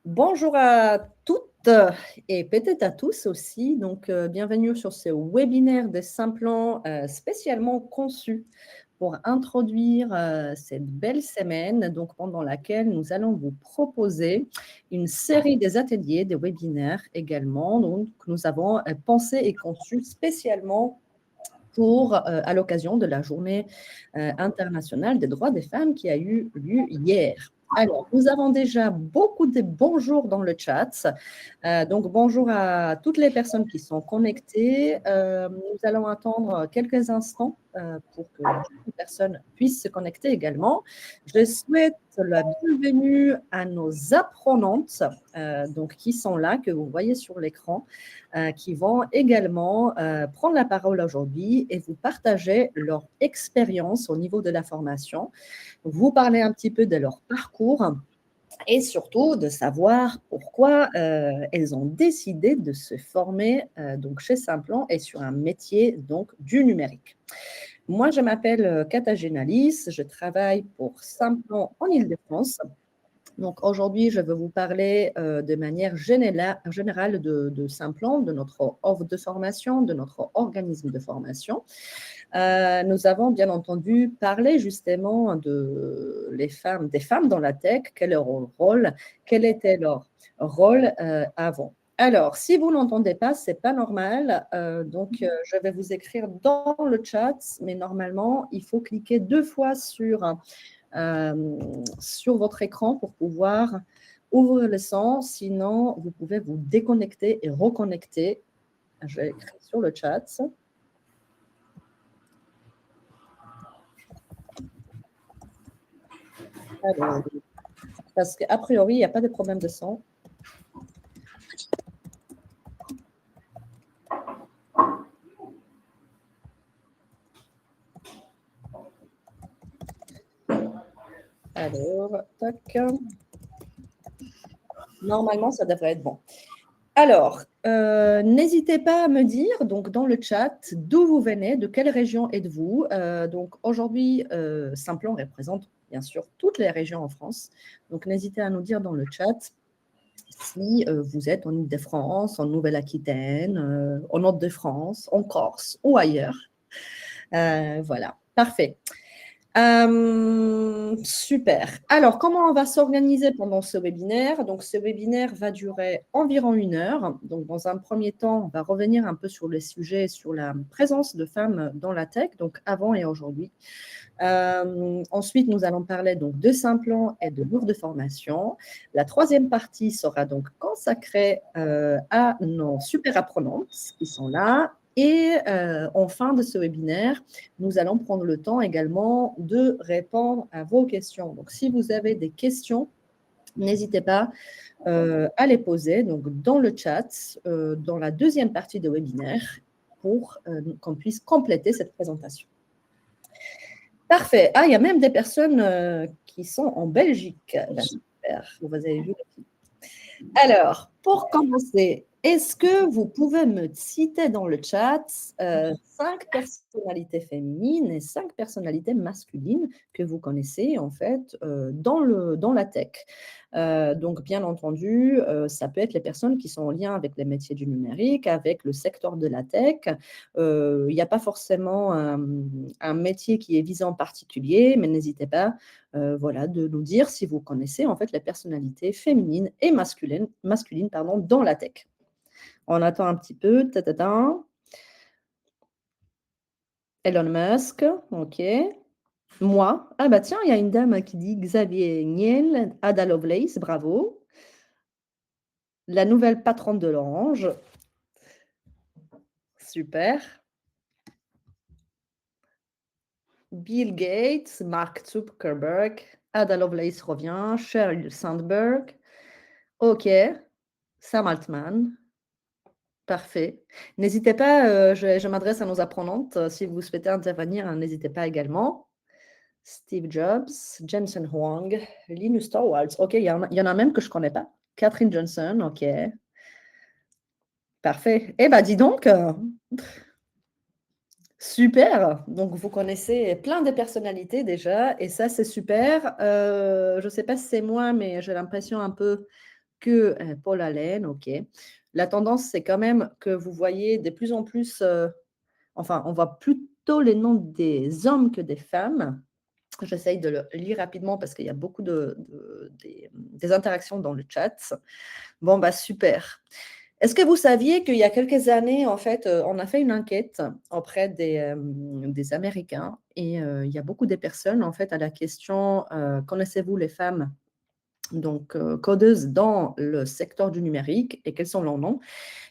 Bonjour à toutes et peut-être à tous aussi. Bienvenue sur ce webinaire de Simplon spécialement conçu pour introduire cette belle semaine, donc pendant laquelle nous allons vous proposer une série des ateliers, des webinaires également, donc nous avons pensé et conçu spécialement à l'occasion de la Journée internationale des droits des femmes qui a eu lieu hier. Alors, nous avons déjà beaucoup de bonjours dans le chat. Donc, bonjour à toutes les personnes qui sont connectées. Nous allons attendre quelques instants pour que les personnes puissent se connecter également. Je souhaite la bienvenue à nos apprenantes qui sont là, que vous voyez sur l'écran, qui vont également prendre la parole aujourd'hui et vous partager leur expérience au niveau de la formation, vous parler un petit peu de leur parcours et surtout de savoir pourquoi elles ont décidé de se former chez Simplon et sur un métier du numérique. Moi, je m'appelle Kata Genalis, je travaille pour Simplon en Île-de-France. Donc aujourd'hui, je vais vous parler de manière générale de Simplon, de notre offre de formation, de notre organisme de formation. Nous avons bien entendu parlé justement des femmes dans la tech, quel était leur rôle avant. Alors, si vous n'entendez pas, ce n'est pas normal. Je vais vous écrire dans le chat, mais normalement, il faut cliquer 2 fois sur votre écran pour pouvoir ouvrir le son. Sinon, vous pouvez vous déconnecter et reconnecter. Je vais écrire sur le chat. Alors, parce qu'a priori, il n'y a pas de problème de son. Alors, tac. Normalement, ça devrait être bon. Alors, n'hésitez pas à me dire donc, dans le chat d'où vous venez, de quelle région êtes-vous. Aujourd'hui, Simplon représente bien sûr toutes les régions en France. Donc, n'hésitez à nous dire dans le chat si vous êtes en Île-de-France, en Nouvelle-Aquitaine, en Hauts-de-France, en Corse ou ailleurs. Voilà, parfait. Super. Alors, comment on va s'organiser pendant ce webinaire? Donc, ce webinaire va durer environ 1 heure. Donc, dans un premier temps, on va revenir un peu sur le sujet, sur la présence de femmes dans la tech, donc avant et aujourd'hui. Ensuite, nous allons parler donc de Simplon et de lourde formation. La troisième partie sera donc consacrée à nos super apprenantes qui sont là. Et en fin de ce webinaire, nous allons prendre le temps également de répondre à vos questions. Donc, si vous avez des questions, n'hésitez pas à les poser donc, dans le chat, dans la deuxième partie de webinaire, pour qu'on puisse compléter cette présentation. Parfait. Ah, il y a même des personnes qui sont en Belgique. Ben, super, vous avez vu. Alors, pour commencer, est-ce que vous pouvez me citer dans le chat 5 personnalités féminines et 5 personnalités masculines que vous connaissez en fait dans la tech? Donc, bien entendu, ça peut être les personnes qui sont en lien avec les métiers du numérique, avec le secteur de la tech. Il n'y a pas forcément un métier qui est visé en particulier, mais n'hésitez pas de nous dire si vous connaissez en fait les personnalités féminines et masculines dans la tech. On attend un petit peu. Elon Musk, ok. Moi. Ah bah tiens, il y a une dame qui dit Xavier Niel, Ada Lovelace, bravo. La nouvelle patronne de l'Orange. Super. Bill Gates, Mark Zuckerberg, Ada Lovelace revient, Sheryl Sandberg. Ok. Sam Altman. Parfait. N'hésitez pas, je m'adresse à nos apprenantes. Si vous souhaitez intervenir, n'hésitez pas également. Steve Jobs, Jensen Huang, Linus Torvalds. OK, il y en a même que je ne connais pas. Catherine Johnson, OK. Parfait. Eh bien, dis donc, super. Donc, vous connaissez plein de personnalités déjà, et ça, c'est super. Je ne sais pas si c'est moi, mais j'ai l'impression un peu que Paul Allen, ok. La tendance, c'est quand même que vous voyez de plus en plus, enfin, on voit plutôt les noms des hommes que des femmes. J'essaye de le lire rapidement parce qu'il y a beaucoup des interactions dans le chat. Bon, bah super. Est-ce que vous saviez qu'il y a quelques années, en fait, on a fait une enquête auprès des Américains et il y a beaucoup de personnes, en fait, à la question connaissez-vous les femmes donc codeuses dans le secteur du numérique et quels sont leurs noms?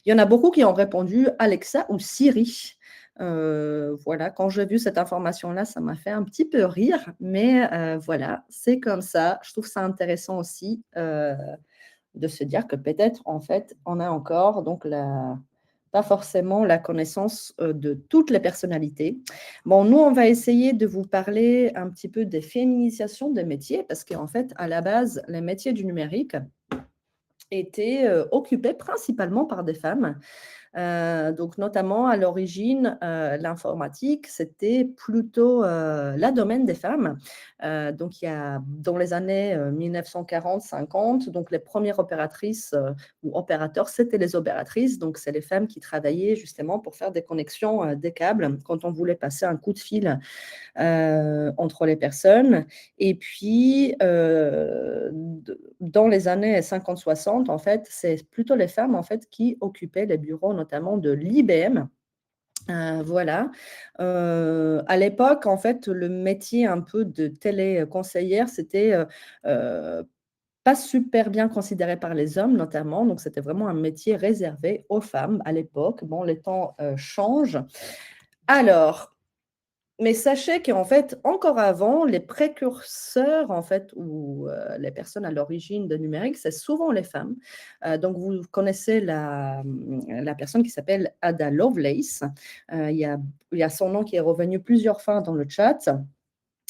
Il y en a beaucoup qui ont répondu Alexa ou Siri. Voilà, quand j'ai vu cette information-là, ça m'a fait un petit peu rire, mais voilà, c'est comme ça. Je trouve ça intéressant aussi de se dire que peut-être, en fait, on a encore donc pas forcément la connaissance de toutes les personnalités. Bon, nous, on va essayer de vous parler un petit peu des féminisations des métiers, parce qu'en fait, à la base, les métiers du numérique étaient occupés principalement par des femmes. Donc notamment à l'origine, l'informatique, c'était plutôt la domaine des femmes. Donc il y a dans les années 1940-50, donc les premières opératrices ou opérateurs, c'était les opératrices. Donc c'est les femmes qui travaillaient justement pour faire des connexions des câbles quand on voulait passer un coup de fil entre les personnes. Et puis, dans les années 50-60, en fait, c'est plutôt les femmes en fait, qui occupaient les bureaux, notamment de l'IBM. Voilà. À l'époque, en fait, le métier un peu de téléconseillère, c'était pas super bien considéré par les hommes, notamment. Donc, c'était vraiment un métier réservé aux femmes à l'époque. Bon, les temps changent. Alors, mais sachez qu'en fait, encore avant, les précurseurs, en fait, ou les personnes à l'origine de numérique, c'est souvent les femmes. Donc, vous connaissez la personne qui s'appelle Ada Lovelace. Il y a son nom qui est revenu plusieurs fois dans le chat.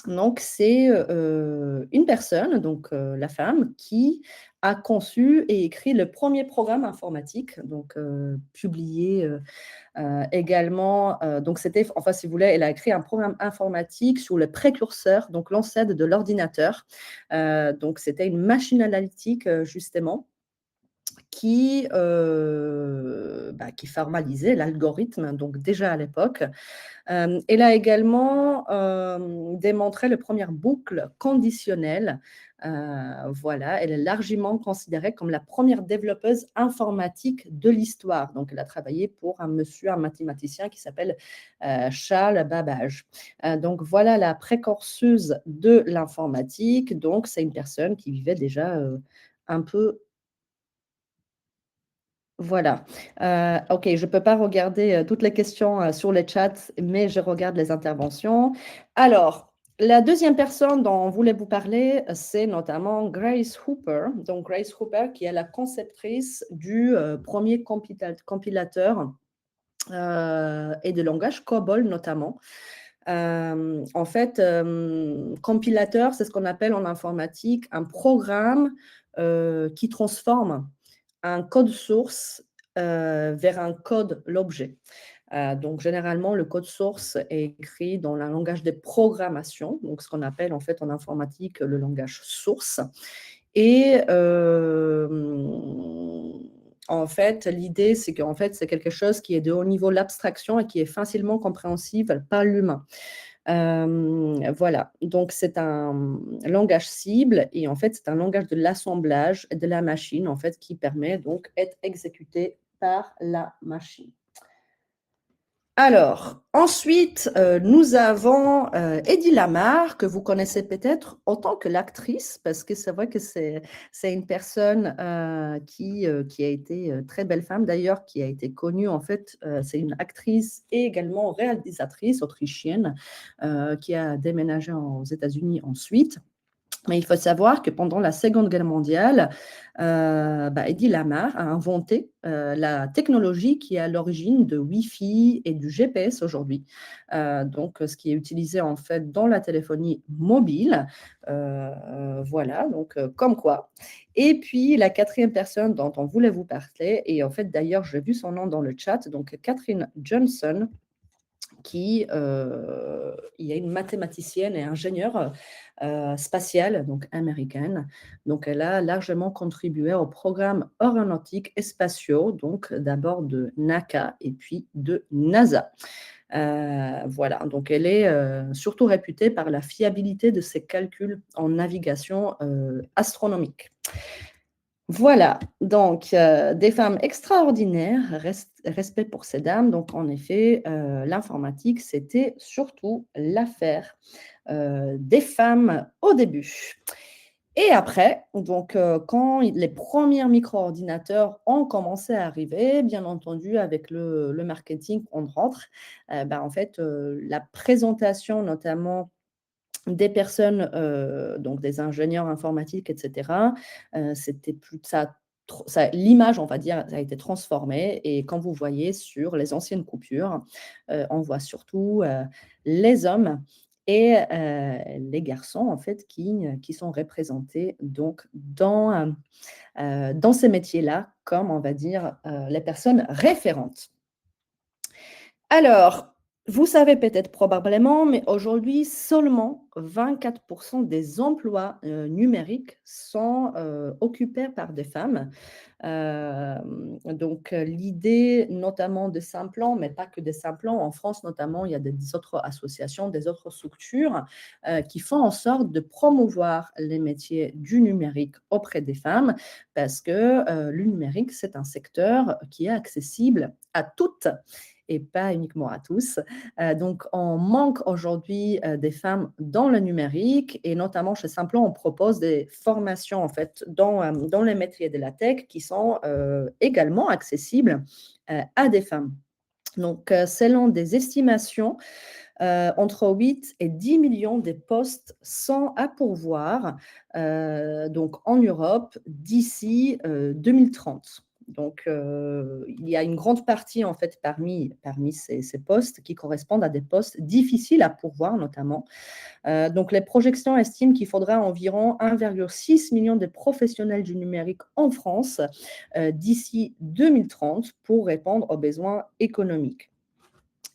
Donc, c'est une personne, donc la femme, qui a conçu et écrit le premier programme informatique, donc publié également, donc c'était, enfin si vous voulez, elle a écrit un programme informatique sur le précurseur, donc l'ancêtre de l'ordinateur. Donc c'était une machine analytique justement qui formalisait l'algorithme, donc déjà à l'époque. Elle a également démontré les premières boucles conditionnelles. Voilà, elle est largement considérée comme la première développeuse informatique de l'histoire. Donc, elle a travaillé pour un monsieur, un mathématicien qui s'appelle Charles Babbage. Donc, voilà la précurseuse de l'informatique. Donc, c'est une personne qui vivait déjà un peu voilà. OK, je ne peux pas regarder toutes les questions sur le chat, mais je regarde les interventions. Alors, la deuxième personne dont on voulait vous parler, c'est notamment Grace Hooper. Donc, Grace Hooper, qui est la conceptrice du premier compilateur et de langage COBOL notamment. En fait, compilateur, c'est ce qu'on appelle en informatique un programme qui transforme un code source vers un code l'objet. Donc, généralement, le code source est écrit dans le langage de programmation, donc ce qu'on appelle en fait en informatique le langage source. Et en fait, l'idée, c'est qu'en fait, c'est quelque chose qui est de haut niveau de l'abstraction et qui est facilement compréhensible par l'humain. Voilà, donc c'est un langage cible et en fait, c'est un langage de l'assemblage de la machine en fait qui permet donc d'être exécuté par la machine. Alors, ensuite, nous avons Eddie Lamar, que vous connaissez peut-être en tant que l'actrice, parce que c'est vrai que c'est une personne qui a été très belle femme d'ailleurs, qui a été connue en fait, c'est une actrice et également réalisatrice autrichienne qui a déménagé aux États-Unis ensuite. Mais il faut savoir que pendant la Seconde Guerre mondiale, Eddie Lamar a inventé la technologie qui est à l'origine de Wi-Fi et du GPS aujourd'hui. Donc, ce qui est utilisé en fait dans la téléphonie mobile. Voilà, donc comme quoi. Et puis, la quatrième personne dont on voulait vous parler, et en fait d'ailleurs, j'ai vu son nom dans le chat, donc Catherine Johnson, il y a une mathématicienne et ingénieure spatiale, donc américaine. Donc, elle a largement contribué aux programmes aéronautiques et spatiaux, donc d'abord de NACA et puis de NASA. Voilà, donc elle est surtout réputée par la fiabilité de ses calculs en navigation astronomique. Voilà, donc des femmes extraordinaires, respect pour ces dames. Donc en effet, l'informatique, c'était surtout l'affaire des femmes au début. Et après, donc quand les premiers micro-ordinateurs ont commencé à arriver, bien entendu avec le marketing, on rentre, en fait, la présentation notamment des personnes, donc des ingénieurs informatiques, et cetera, c'était plus ça l'image, on va dire, a été transformée et quand vous voyez sur les anciennes coupures, on voit surtout, les hommes et les garçons, en fait, qui sont représentés donc dans ces métiers-là comme, on va dire, les personnes référentes. Alors, vous savez peut-être probablement, mais aujourd'hui, seulement 24 des emplois, numériques sont, occupés par des femmes. Donc, l'idée notamment de Simplon, mais pas que de Simplon, en France notamment, il y a des autres associations, des autres structures, qui font en sorte de promouvoir les métiers du numérique auprès des femmes parce que, le numérique, c'est un secteur qui est accessible à toutes et pas uniquement à tous. Donc, on manque aujourd'hui des femmes dans le numérique et notamment chez Simplon, on propose des formations en fait dans les métiers de la tech qui sont également accessibles à des femmes. Donc, selon des estimations, entre 8 et 10 millions de postes sont à pourvoir donc en Europe d'ici 2030. Donc, il y a une grande partie, en fait, parmi ces postes qui correspondent à des postes difficiles à pourvoir, notamment. Donc, les projections estiment qu'il faudra environ 1,6 million de professionnels du numérique en France d'ici 2030 pour répondre aux besoins économiques.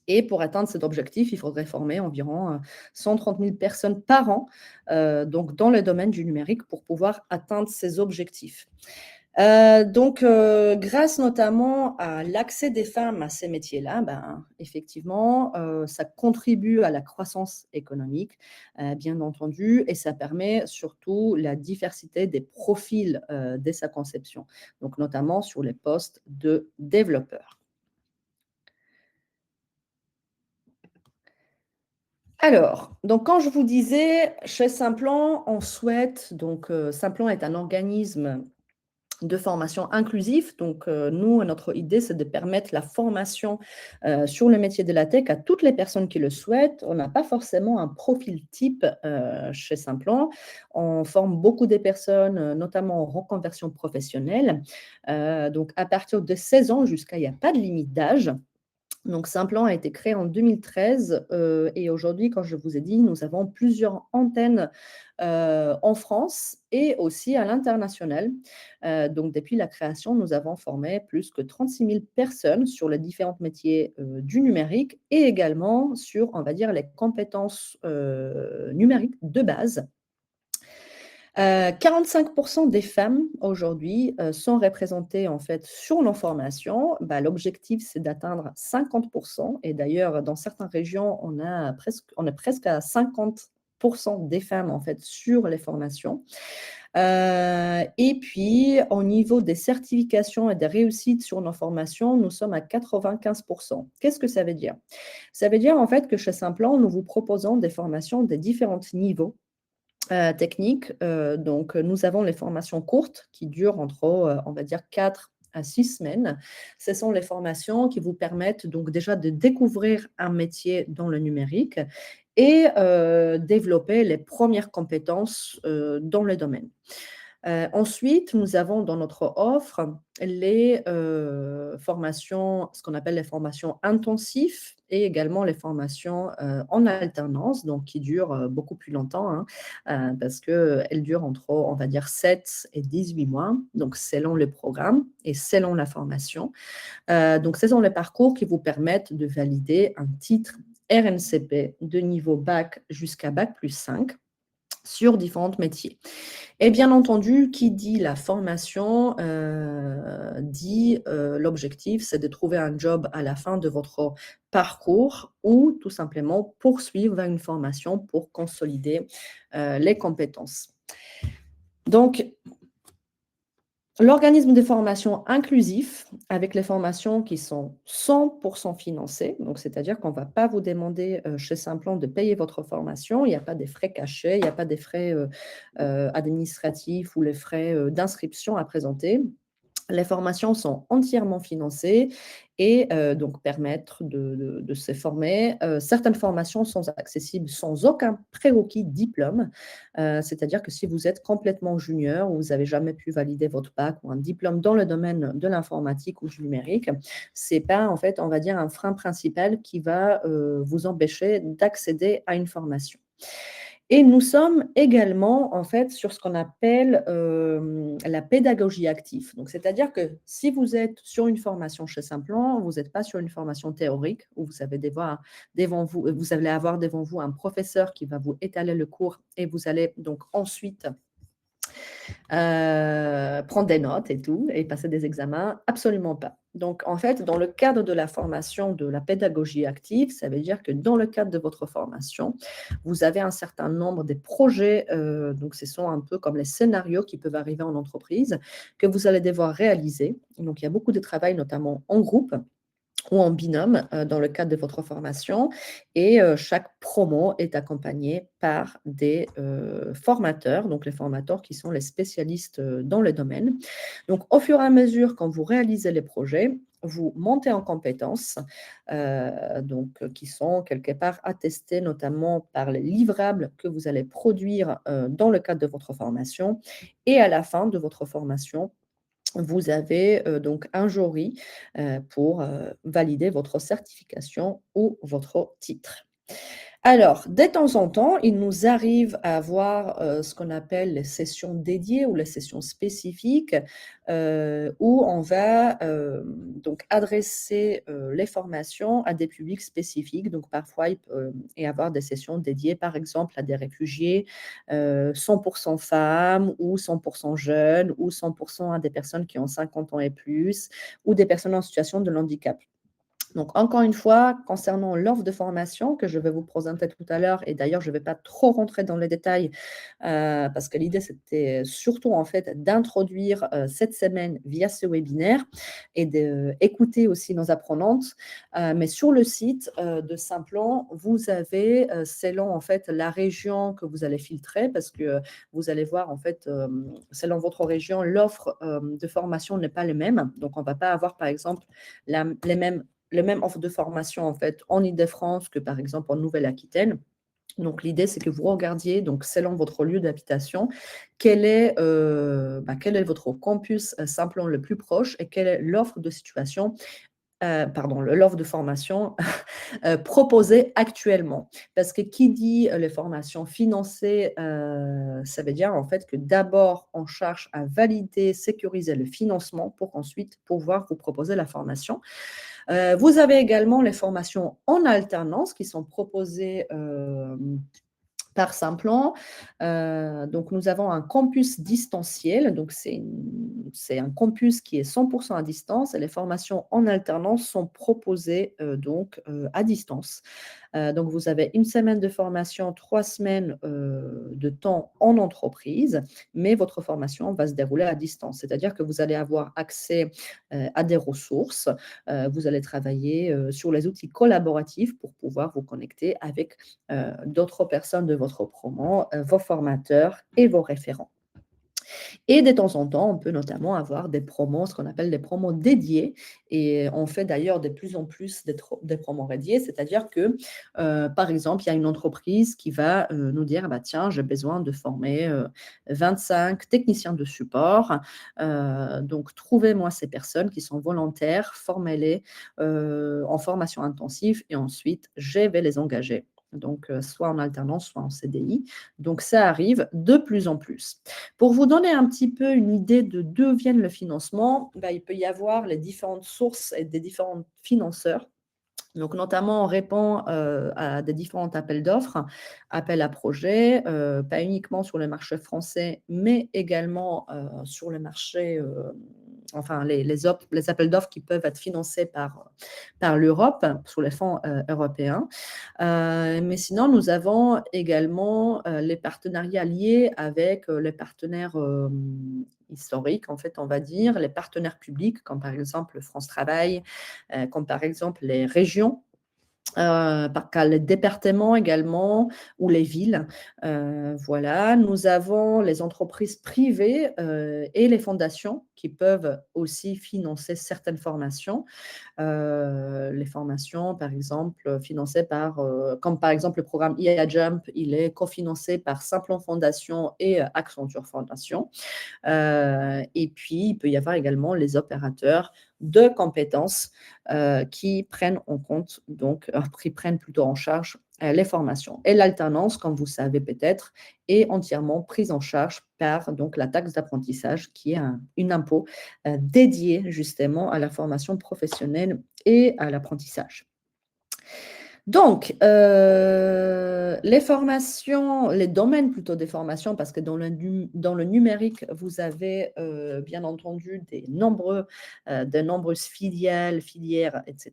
Et pour atteindre cet objectif, il faudrait former environ 130 000 personnes par an donc dans le domaine du numérique pour pouvoir atteindre ces objectifs. Donc, grâce notamment à l'accès des femmes à ces métiers-là, effectivement, ça contribue à la croissance économique, bien entendu, et ça permet surtout la diversité des profils dès sa conception, donc notamment sur les postes de développeurs. Alors, donc quand je vous disais, chez Simplon, on souhaite, donc Simplon est un organisme de formation inclusif. Donc, nous, notre idée, c'est de permettre la formation sur le métier de la tech à toutes les personnes qui le souhaitent. On n'a pas forcément un profil type chez Simplon. On forme beaucoup de personnes, notamment en reconversion professionnelle. Donc, à partir de 16 ans jusqu'à, il n'y a pas de limite d'âge. Donc, Simplon a été créé en 2013 et aujourd'hui, quand je vous ai dit, nous avons plusieurs antennes en France et aussi à l'international. Donc, depuis la création, nous avons formé plus que 36 000 personnes sur les différents métiers du numérique et également sur, on va dire, les compétences numériques de base. 45 des femmes aujourd'hui sont représentées en fait sur nos formations. L'objectif, c'est d'atteindre 50 et d'ailleurs, dans certaines régions, on est presque à 50 des femmes en fait sur les formations. Et puis, au niveau des certifications et des réussites sur nos formations, nous sommes à 95 Qu'est-ce que ça veut dire? Ça veut dire en fait que chez Simplon, nous vous proposons des formations de différents niveaux techniques. Donc, nous avons les formations courtes qui durent entre, on va dire, 4 à 6 semaines. Ce sont les formations qui vous permettent donc déjà de découvrir un métier dans le numérique et développer les premières compétences dans le domaine. Ensuite, nous avons dans notre offre les formations, ce qu'on appelle les formations intensives et également les formations en alternance, donc qui durent beaucoup plus longtemps, parce qu'elles durent entre, on va dire, 7 et 18 mois, donc selon le programme et selon la formation. Donc, ce sont les parcours qui vous permettent de valider un titre RNCP de niveau bac jusqu'à bac+5 sur différents métiers. Et bien entendu, qui dit la formation, dit l'objectif, c'est de trouver un job à la fin de votre parcours ou tout simplement poursuivre une formation pour consolider les compétences. Donc, l'organisme de formation inclusif, avec les formations qui sont 100% financées, donc c'est-à-dire qu'on ne va pas vous demander chez Simplon de payer votre formation, il n'y a pas des frais cachés, il n'y a pas des frais administratifs ou les frais d'inscription à présenter. Les formations sont entièrement financées et donc permettre de se former. Certaines formations sont accessibles sans aucun prérequis diplôme, c'est-à-dire que si vous êtes complètement junior ou vous n'avez jamais pu valider votre bac ou un diplôme dans le domaine de l'informatique ou du numérique, ce n'est pas, en fait, on va dire, un frein principal qui va vous empêcher d'accéder à une formation. Et nous sommes également, en fait, sur ce qu'on appelle la pédagogie active. Donc, c'est-à-dire que si vous êtes sur une formation chez Simplon, vous n'êtes pas sur une formation théorique où vous allez vous allez avoir devant vous un professeur qui va vous étaler le cours et vous allez donc ensuite prendre des notes et tout, et passer des examens, absolument pas. Donc, en fait, dans le cadre de la formation de la pédagogie active, ça veut dire que dans le cadre de votre formation, vous avez un certain nombre de projets, donc ce sont un peu comme les scénarios qui peuvent arriver en entreprise, que vous allez devoir réaliser. Donc, il y a beaucoup de travail, notamment en groupe ou en binôme dans le cadre de votre formation. Et chaque promo est accompagné par des formateurs, donc les formateurs qui sont les spécialistes dans le domaine. Donc, au fur et à mesure, quand vous réalisez les projets, vous montez en compétences, qui sont quelque part attestés notamment par les livrables que vous allez produire dans le cadre de votre formation. Et à la fin de votre formation, vous avez donc un jury pour valider votre certification ou votre titre. Alors, de temps en temps, il nous arrive à avoir ce qu'on appelle les sessions dédiées ou les sessions spécifiques où on va donc adresser les formations à des publics spécifiques. Donc, parfois, il peut y avoir des sessions dédiées, par exemple, à des réfugiés 100% femmes ou 100% jeunes ou 100% à des personnes qui ont 50 ans et plus ou des personnes en situation de handicap. Donc, encore une fois, concernant l'offre de formation que je vais vous présenter tout à l'heure, et d'ailleurs, je ne vais pas trop rentrer dans les détails parce que l'idée, c'était surtout en fait d'introduire cette semaine via ce webinaire et d'écouter aussi nos apprenantes. Mais sur le site de Simplon, vous avez, selon en fait la région que vous allez filtrer, parce que vous allez voir en fait, selon votre région, l'offre de formation n'est pas la même. Donc, on ne va pas avoir, par exemple, les mêmes offres de formation en fait en Île-de-France que par exemple en Nouvelle-Aquitaine. Donc, l'idée, c'est que vous regardiez, donc, selon votre lieu d'habitation, quel est votre campus Simplon le plus proche et quelle est l'offre de situation, l'offre de formation proposée actuellement. Parce que qui dit les formations financées, ça veut dire en fait que d'abord, on cherche à valider, sécuriser le financement pour ensuite pouvoir vous proposer la formation. Vous avez également les formations en alternance qui sont proposées par Simplon. Donc, nous avons un campus distanciel. Donc, c'est un campus qui est 100% à distance et les formations en alternance sont proposées à distance. Donc, vous avez une semaine de formation, 3 semaines de temps en entreprise, mais votre formation va se dérouler à distance. C'est-à-dire que vous allez avoir accès à des ressources. Vous allez travailler sur les outils collaboratifs pour pouvoir vous connecter avec d'autres personnes de votre promo, vos formateurs et vos référents. Et de temps en temps, on peut notamment avoir des promos, ce qu'on appelle des promos dédiés. Et on fait d'ailleurs de plus en plus des promos dédiés, c'est-à-dire que, par exemple, il y a une entreprise qui va nous dire, bah, tiens, j'ai besoin de former 25 techniciens de support. Donc, trouvez-moi ces personnes qui sont volontaires, formez-les en formation intensive et ensuite, je vais les engager. Donc, soit en alternance, soit en CDI. Donc, ça arrive de plus en plus. Pour vous donner un petit peu une idée de d'où vient le financement, il peut y avoir les différentes sources et des différents financeurs. Donc, notamment, on répond à des différents appels d'offres, appels à projets, pas uniquement sur le marché français, mais également sur le marché, enfin, les appels d'offres qui peuvent être financés par l'Europe, sous les fonds européens. Mais sinon, nous avons également les partenariats liés avec les partenaires historiques, en fait, on va dire, les partenaires publics, comme par exemple France Travail, comme par exemple les régions, par les départements également ou les villes. Voilà. Nous avons les entreprises privées et les fondations qui peuvent aussi financer certaines formations. Les formations, par exemple, financées comme par exemple le programme IA Jump, il est cofinancé par Simplon Fondation et Accenture Fondation. Et puis, il peut y avoir également les opérateurs de compétences qui prennent en compte, donc, qui prennent plutôt en charge les formations. Et l'alternance, comme vous savez peut-être, est entièrement prise en charge par donc, la taxe d'apprentissage, qui est un impôt dédié justement à la formation professionnelle et à l'apprentissage. Donc, les formations, les domaines plutôt des formations, parce que dans le numérique, vous avez bien entendu de nombreuses filières, etc.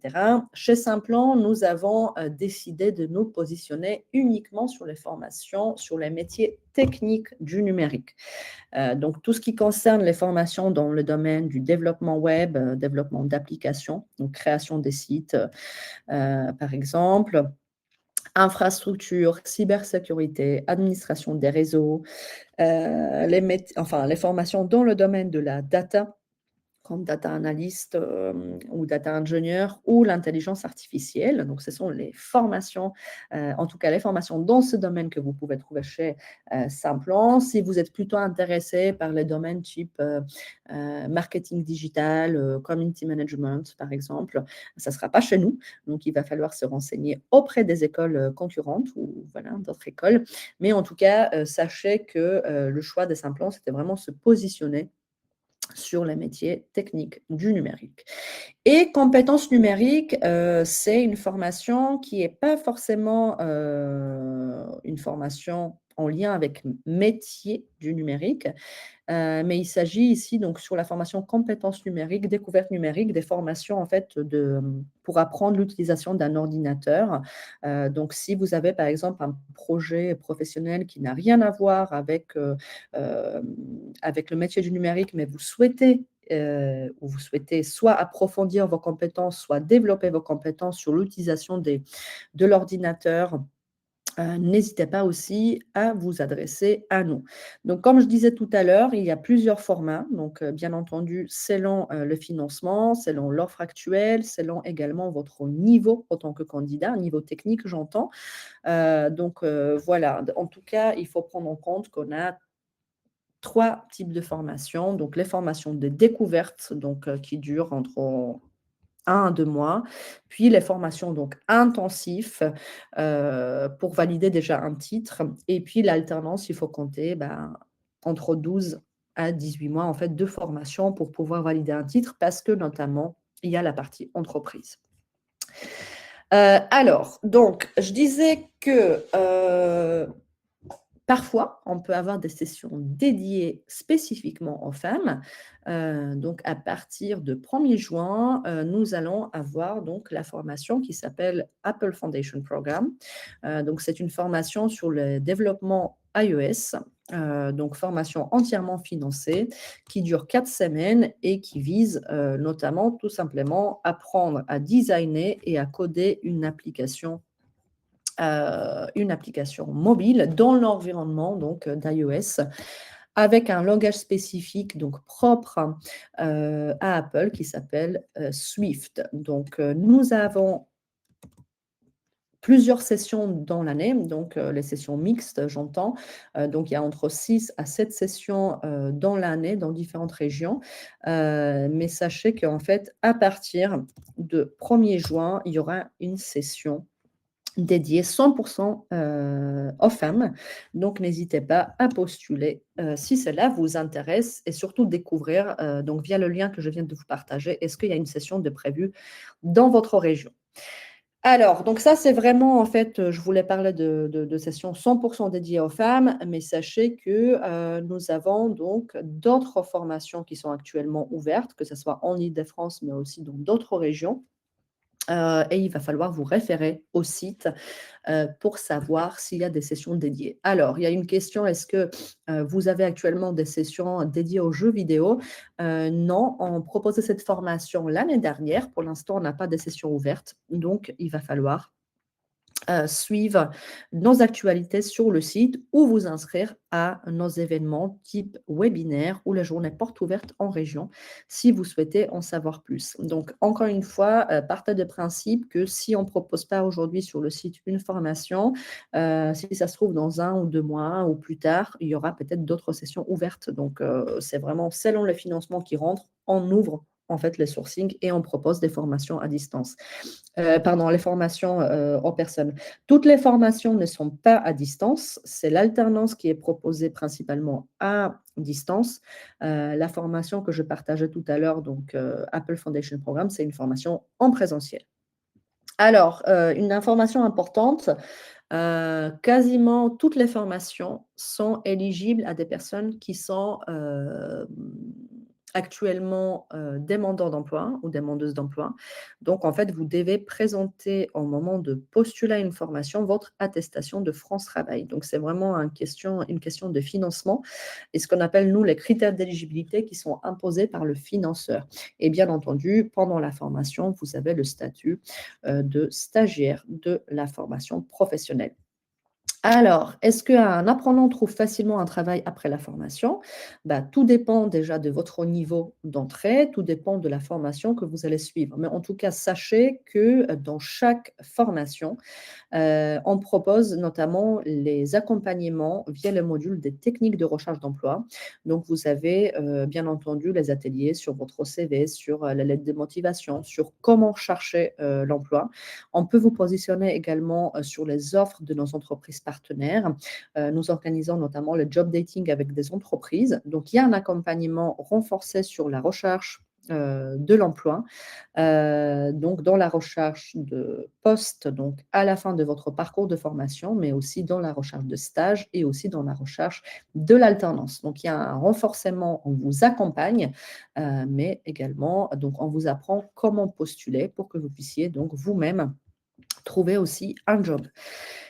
Chez Simplon, nous avons décidé de nous positionner uniquement sur les formations, sur les métiers techniques du numérique. Donc, tout ce qui concerne les formations dans le domaine du développement web, développement d'applications, donc création des sites, par exemple, infrastructure, cybersécurité, administration des réseaux, les formations dans le domaine de la data, comme data analyst ou data ingénieur ou l'intelligence artificielle. Donc, ce sont les formations, en tout cas les formations dans ce domaine que vous pouvez trouver chez Simplon. Si vous êtes plutôt intéressé par les domaines type marketing digital, community management, par exemple, ça ne sera pas chez nous. Donc, il va falloir se renseigner auprès des écoles concurrentes ou voilà, d'autres écoles. Mais en tout cas, sachez que le choix de Simplon, c'était vraiment se positionner sur les métiers techniques du numérique. Et compétences numériques, c'est une formation qui n'est pas forcément une formation en lien avec métier du numérique, mais il s'agit ici, donc, sur la formation compétences numériques, découverte numérique, des formations en fait pour apprendre l'utilisation d'un ordinateur. Donc, si vous avez par exemple un projet professionnel qui n'a rien à voir avec le métier du numérique, mais vous souhaitez soit approfondir vos compétences, soit développer vos compétences sur l'utilisation de l'ordinateur, n'hésitez pas aussi à vous adresser à nous. Donc, comme je disais tout à l'heure, il y a plusieurs formats. Donc, bien entendu, selon le financement, selon l'offre actuelle, selon également votre niveau en tant que candidat, niveau technique, j'entends. Donc, voilà. En tout cas, il faut prendre en compte qu'on a 3 types de formations. Donc, les formations de découverte, donc, qui durent entre 1 à 2 mois, puis les formations donc intensives pour valider déjà un titre, et puis l'alternance, il faut compter entre 12 à 18 mois en fait de formation pour pouvoir valider un titre, parce que notamment, il y a la partie entreprise. Alors, donc, je disais que parfois, on peut avoir des sessions dédiées spécifiquement aux femmes. Donc, à partir de 1er juin, nous allons avoir donc la formation qui s'appelle Apple Foundation Program. Donc, c'est une formation sur le développement iOS, donc formation entièrement financée, qui dure 4 semaines et qui vise notamment tout simplement apprendre à designer et à coder une application mobile dans l'environnement donc d'iOS, avec un langage spécifique donc propre à Apple qui s'appelle Swift. Donc, nous avons plusieurs sessions dans l'année, donc les sessions mixtes, j'entends. Donc, il y a entre 6 à 7 sessions dans l'année, dans différentes régions. Mais sachez qu'en fait, à partir de 1er juin, il y aura une session dédié 100% aux femmes. Donc, n'hésitez pas à postuler si cela vous intéresse, et surtout découvrir, donc via le lien que je viens de vous partager, est-ce qu'il y a une session de prévue dans votre région. Alors, donc ça, c'est vraiment, en fait, je voulais parler de sessions 100% dédiées aux femmes, mais sachez que nous avons donc d'autres formations qui sont actuellement ouvertes, que ce soit en Île-de-France, mais aussi dans d'autres régions. Et il va falloir vous référer au site pour savoir s'il y a des sessions dédiées. Alors, il y a une question, est-ce que vous avez actuellement des sessions dédiées aux jeux vidéo? Non, on proposait cette formation l'année dernière. Pour l'instant, on n'a pas de sessions ouvertes. Donc, il va falloir suivre nos actualités sur le site ou vous inscrire à nos événements type webinaire ou la journée porte ouverte en région si vous souhaitez en savoir plus. Donc, encore une fois, partez de principe que si on ne propose pas aujourd'hui sur le site une formation, si ça se trouve dans 1 ou 2 mois ou plus tard, il y aura peut-être d'autres sessions ouvertes. Donc, c'est vraiment selon les financements qui rentrent, on ouvre en fait les sourcings et on propose des formations à distance. Pardon, les formations en personne. Toutes les formations ne sont pas à distance. C'est l'alternance qui est proposée principalement à distance. La formation que je partageais tout à l'heure, donc Apple Foundation Programme, c'est une formation en présentiel. Alors, une information importante, quasiment toutes les formations sont éligibles à des personnes qui sont actuellement demandeurs d'emploi ou demandeuses d'emploi. Donc, en fait, vous devez présenter au moment de postuler à une formation votre attestation de France Travail. Donc, c'est vraiment une question de financement et ce qu'on appelle, nous, les critères d'éligibilité qui sont imposés par le financeur. Et bien entendu, pendant la formation, vous avez le statut de stagiaire de la formation professionnelle. Alors, est-ce qu'un apprenant trouve facilement un travail après la formation? Tout dépend déjà de votre niveau d'entrée, tout dépend de la formation que vous allez suivre. Mais en tout cas, sachez que dans chaque formation, on propose notamment les accompagnements via le module des techniques de recherche d'emploi. Donc, vous avez bien entendu les ateliers sur votre CV, sur la lettre de motivation, sur comment chercher l'emploi. On peut vous positionner également sur les offres de nos entreprises partenaires. Nous organisons notamment le job dating avec des entreprises. Donc, il y a un accompagnement renforcé sur la recherche de l'emploi. Donc, dans la recherche de poste, donc à la fin de votre parcours de formation, mais aussi dans la recherche de stage et aussi dans la recherche de l'alternance. Donc, il y a un renforcement, on vous accompagne, mais également, donc, on vous apprend comment postuler pour que vous puissiez donc vous-même trouver aussi un job.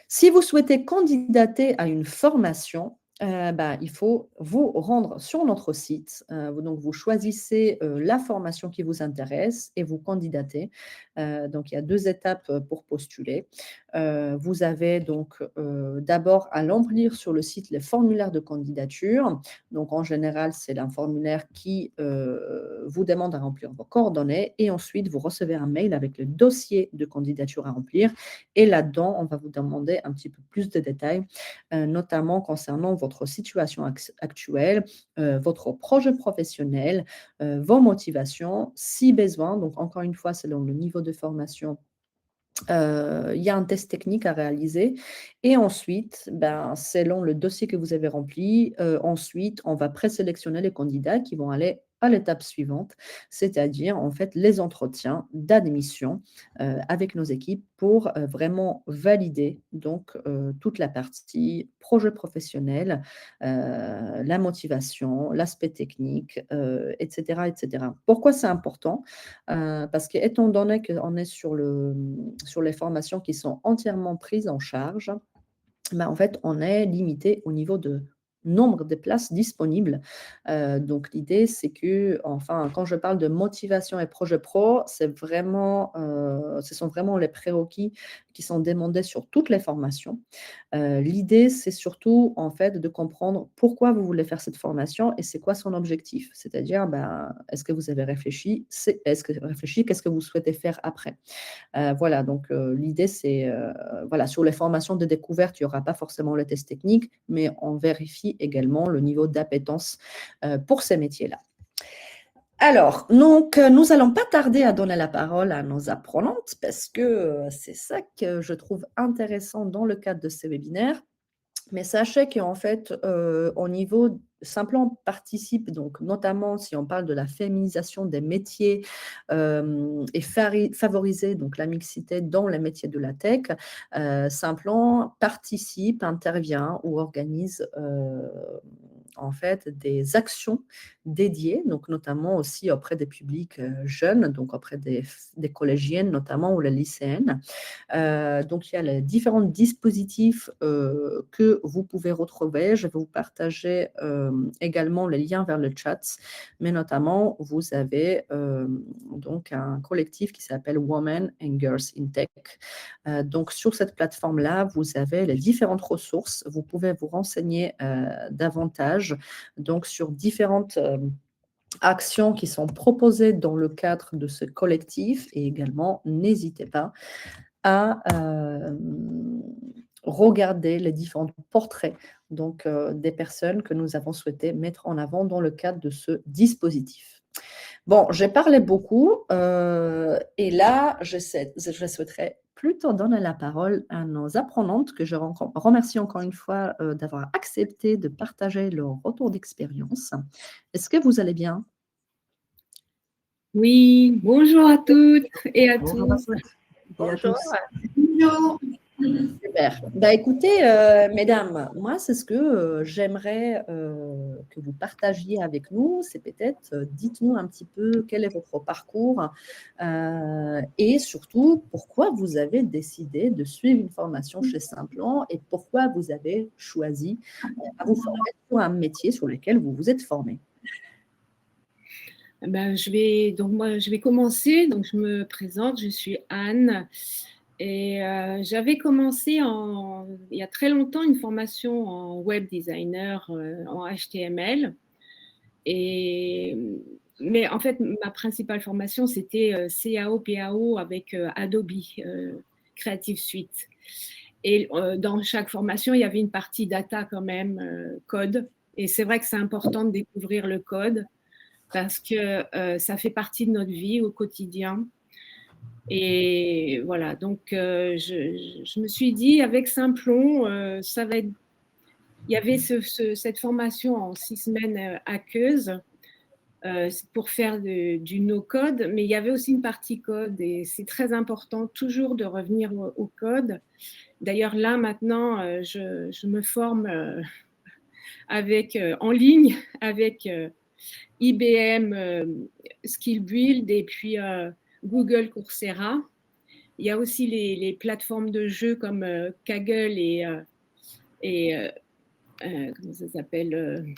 Si vous souhaitez candidater à une formation, il faut vous rendre sur notre site. Donc, vous choisissez la formation qui vous intéresse et vous candidatez. Donc, il y a 2 étapes pour postuler. Vous avez donc d'abord à remplir sur le site les formulaires de candidature. Donc, en général, c'est un formulaire qui vous demande à remplir vos coordonnées et ensuite, vous recevez un mail avec le dossier de candidature à remplir. Et là-dedans, on va vous demander un petit peu plus de détails, notamment concernant votre situation actuelle, votre projet professionnel, vos motivations, si besoin. Donc, encore une fois, selon le niveau de formation, il y a un test technique à réaliser et ensuite, selon le dossier que vous avez rempli, ensuite, on va présélectionner les candidats qui vont aller à l'étape suivante, c'est-à-dire, en fait, les entretiens d'admission, avec nos équipes pour, vraiment valider donc, toute la partie projet professionnel, la motivation, l'aspect technique, et cetera, et cetera. Pourquoi c'est important? Parce qu'étant donné qu'on est sur les formations qui sont entièrement prises en charge, en fait, on est limité au niveau de nombre de places disponibles. Donc l'idée, c'est que, enfin, quand je parle de motivation et projet pro, c'est vraiment, ce sont vraiment les prérequis qui sont demandés sur toutes les formations. L'idée, c'est surtout, en fait, de comprendre pourquoi vous voulez faire cette formation et c'est quoi son objectif. C'est-à-dire, est-ce que vous avez réfléchi? Qu'est-ce que vous souhaitez faire après? Voilà, donc l'idée, c'est, voilà, sur les formations de découverte, il n'y aura pas forcément le test technique, mais on vérifie également le niveau d'appétence pour ces métiers-là. Alors, donc, nous allons pas tarder à donner la parole à nos apprenantes parce que c'est ça que je trouve intéressant dans le cadre de ces webinaires. Mais sachez qu'en fait, au niveau Simplon participe, donc, notamment si on parle de la féminisation des métiers et favoriser donc, la mixité dans les métiers de la tech, Simplon participe, intervient ou organise en fait des actions dédiées, donc notamment aussi auprès des publics jeunes, donc auprès des collégiennes notamment ou les lycéennes. Donc, il y a les différents dispositifs que vous pouvez retrouver. Je vais vous partager également les liens vers le chat, mais notamment, vous avez donc un collectif qui s'appelle Women and Girls in Tech. Donc, sur cette plateforme-là, vous avez les différentes ressources. Vous pouvez vous renseigner davantage donc, sur différentes actions qui sont proposées dans le cadre de ce collectif et également, n'hésitez pas à regarder les différents portraits donc, des personnes que nous avons souhaité mettre en avant dans le cadre de ce dispositif. Bon, j'ai parlé beaucoup et là, je souhaiterais plutôt donner la parole à nos apprenantes que je remercie encore une fois d'avoir accepté de partager leur retour d'expérience. Est-ce que vous allez bien? Oui, bonjour à toutes et à tous. Bonjour. Super. Écoutez, mesdames, moi, c'est ce que j'aimerais que vous partagiez avec nous. C'est peut-être, dites-nous un petit peu quel est votre parcours et surtout, pourquoi vous avez décidé de suivre une formation chez Simplon et pourquoi vous avez choisi à vous former sur un métier sur lequel vous vous êtes formé. Je vais commencer. Donc, je me présente, je suis Anne. Et j'avais commencé il y a très longtemps une formation en web designer en HTML. Mais en fait, ma principale formation, c'était CAO, PAO avec Adobe Creative Suite. Et dans chaque formation, il y avait une partie data quand même, code. Et c'est vrai que c'est important de découvrir le code parce que ça fait partie de notre vie au quotidien. Et voilà, donc je me suis dit, avec Simplon, ça va être... Il y avait cette formation en 6 semaines aqueuse pour faire du no-code, mais il y avait aussi une partie code et c'est très important toujours de revenir au code. D'ailleurs, là, maintenant, je me forme en ligne avec IBM Skill Build et puis Google Coursera. Il y a aussi les plateformes de jeux comme Kaggle et comment ça s'appelle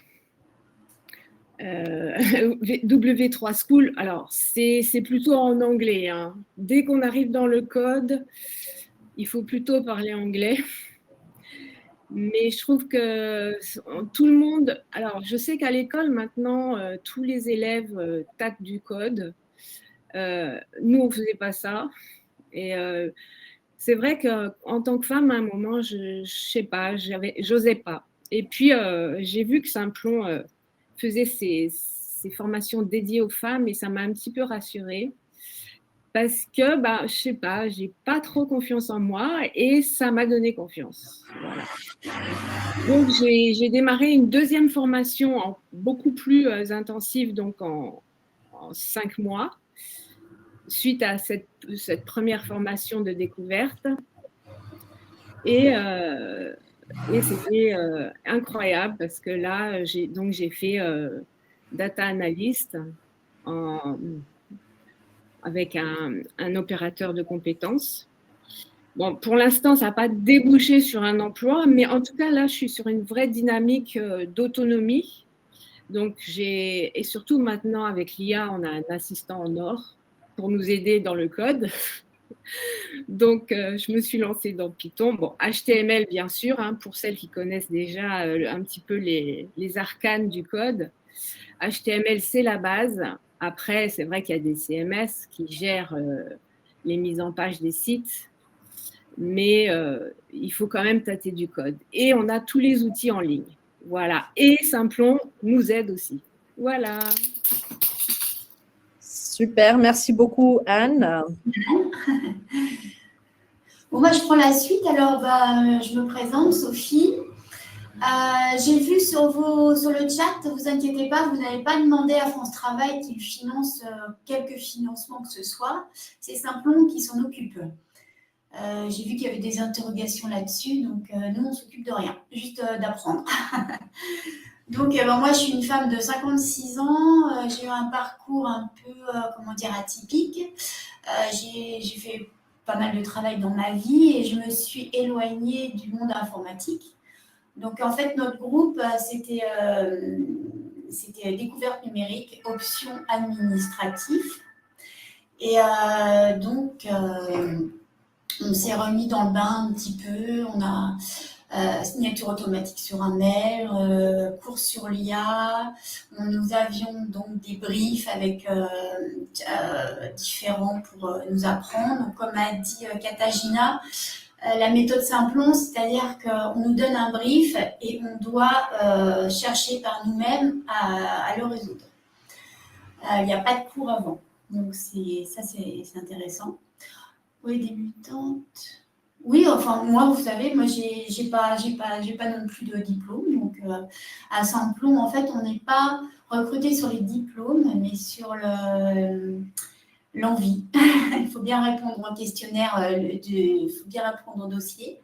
W3 School. Alors, c'est plutôt en anglais. Hein. Dès qu'on arrive dans le code, il faut plutôt parler anglais. Mais je trouve que tout le monde... Alors, je sais qu'à l'école, maintenant, tous les élèves tapent du code. Nous, on ne faisait pas ça. Et c'est vrai qu'en tant que femme, à un moment, je ne sais pas, j'osais pas. Et puis, j'ai vu que Simplon faisait ces formations dédiées aux femmes et ça m'a un petit peu rassurée. Parce que, je ne sais pas, je n'ai pas trop confiance en moi et ça m'a donné confiance. Voilà. Donc, j'ai démarré une deuxième formation beaucoup plus intensive, donc en 5 mois, suite à cette première formation de découverte. Et c'était incroyable parce que là, j'ai fait data analyst avec un opérateur de compétences. Bon, pour l'instant, ça n'a pas débouché sur un emploi, mais en tout cas, là, je suis sur une vraie dynamique d'autonomie. Donc, et surtout maintenant, avec l'IA, on a un assistant en or pour nous aider dans le code. Donc, je me suis lancée dans Python. Bon, HTML, bien sûr, hein, pour celles qui connaissent déjà un petit peu les arcanes du code. HTML, c'est la base. Après, c'est vrai qu'il y a des CMS qui gèrent les mises en page des sites, mais il faut quand même tâter du code. Et on a tous les outils en ligne. Voilà. Et Simplon nous aide aussi. Voilà. Super, merci beaucoup, Anne. Bon, moi, je prends la suite. Alors, je me présente, Sophie. J'ai vu sur le chat, ne vous inquiétez pas, vous n'avez pas demandé à France Travail qu'il finance quelques financements que ce soit. C'est Simplon qui s'en occupe. J'ai vu qu'il y avait des interrogations là-dessus, donc nous, on ne s'occupe de rien, juste d'apprendre. Donc, moi, je suis une femme de 56 ans. J'ai eu un parcours un peu, atypique. J'ai fait pas mal de travail dans ma vie et je me suis éloignée du monde informatique. Donc, en fait, notre groupe, c'était découverte numérique, option administrative. Et donc, on s'est remis dans le bain un petit peu. On a signature automatique sur un mail, cours sur l'IA. Nous avions donc des briefs avec différents pour nous apprendre. Donc, comme a dit Katagina, la méthode Simplon, c'est-à-dire qu'on nous donne un brief et on doit chercher par nous-mêmes à le résoudre. Il n'y a pas de cours avant. Donc, c'est intéressant. Oui, débutante. Oui, enfin, moi, vous savez, moi, j'ai pas non plus de diplôme. Donc, à Simplon, en fait, on n'est pas recruté sur les diplômes, mais sur l'envie. Il faut bien répondre au questionnaire, il faut bien répondre au dossier.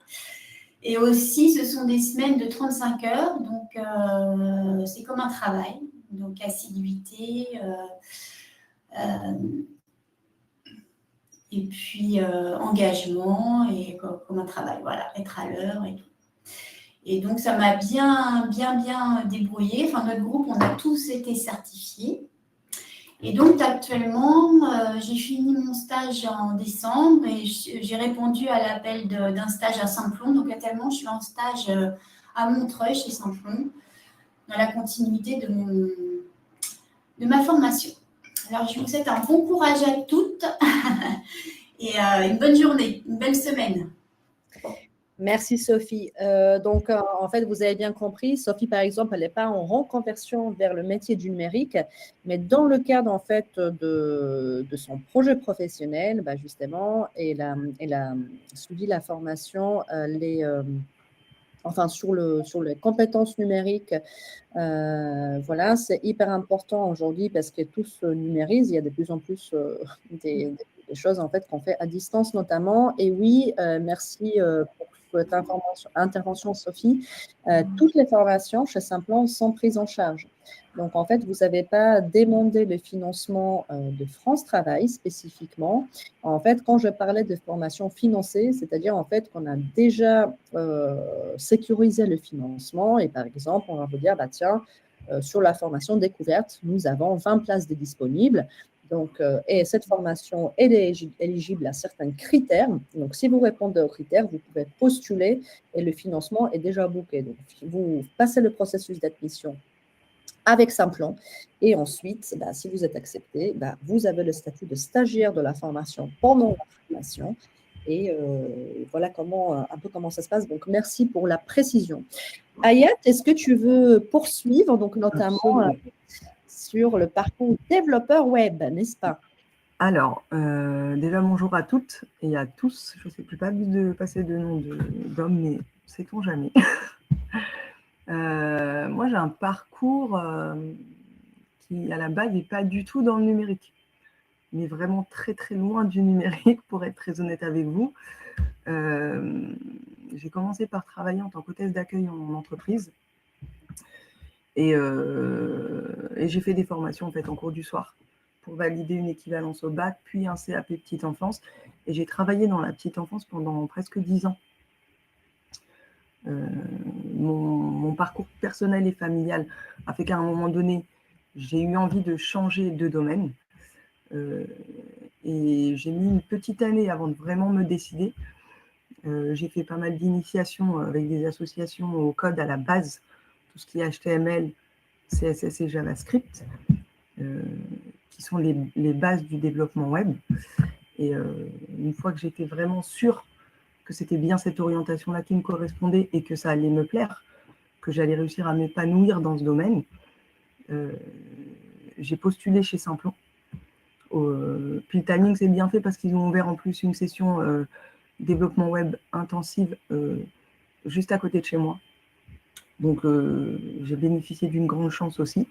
Et aussi, ce sont des semaines de 35 heures, donc c'est comme un travail. Donc, assiduité, et puis engagement, et comme un travail, voilà, être à l'heure et tout. Et donc, ça m'a bien débrouillée. Enfin, notre groupe, on a tous été certifiés. Et donc, actuellement, j'ai fini mon stage en décembre et j'ai répondu à l'appel d'un stage à Simplon. Donc, actuellement, je suis en stage à Montreuil, chez Simplon, dans la continuité de ma formation. Alors, je vous souhaite un bon courage à toutes et une bonne journée, une belle semaine. Merci Sophie. Donc, en fait, vous avez bien compris, Sophie, par exemple, elle n'est pas en reconversion vers le métier du numérique, mais dans le cadre, en fait, de son projet professionnel, bah, justement, elle a suivi la formation, sur les compétences numériques. Voilà, c'est hyper important aujourd'hui parce que tout se numérise. Il y a de plus en plus des choses, en fait, qu'on fait à distance, notamment. Et oui, merci pour cette intervention, Sophie. Toutes les formations chez Simplon sont prises en charge. Donc, en fait, vous n'avez pas demandé le financement de France Travail spécifiquement. En fait, quand je parlais de formation financée, c'est-à-dire en fait qu'on a déjà sécurisé le financement et par exemple, on va vous dire, bah, tiens, sur la formation découverte, nous avons 20 places de disponibles. Donc, et cette formation est éligible à certains critères. Donc, si vous répondez aux critères, vous pouvez postuler et le financement est déjà booké. Donc, vous passez le processus d'admission avec Simplon. Et ensuite, bah, si vous êtes accepté, bah, vous avez le statut de stagiaire de la formation pendant la formation. Et voilà un peu comment ça se passe. Donc, merci pour la précision. Ayat, est-ce que tu veux poursuivre, donc notamment sur le parcours développeur web, n'est-ce pas? Alors, déjà bonjour à toutes et à tous. Je ne sais plus pas de passer de nom d'homme, mais sait-on jamais. Moi, j'ai un parcours qui, à la base, n'est pas du tout dans le numérique, mais vraiment très, très loin du numérique, pour être très honnête avec vous. J'ai commencé par travailler en tant qu'hôtesse d'accueil en entreprise. Et j'ai fait des formations en fait en cours du soir pour valider une équivalence au bac, puis un CAP petite enfance. Et j'ai travaillé dans la petite enfance pendant presque 10 ans. Mon parcours personnel et familial a fait qu'à un moment donné, j'ai eu envie de changer de domaine. Et j'ai mis une petite année avant de vraiment me décider. J'ai fait pas mal d'initiations avec des associations au code à la base, tout ce qui est HTML, CSS et JavaScript, qui sont les bases du développement web. Et une fois que j'étais vraiment sûre que c'était bien cette orientation-là qui me correspondait et que ça allait me plaire, que j'allais réussir à m'épanouir dans ce domaine, j'ai postulé chez Simplon. Puis le timing s'est bien fait parce qu'ils ont ouvert en plus une session développement web intensive juste à côté de chez moi. Donc, j'ai bénéficié d'une grande chance aussi.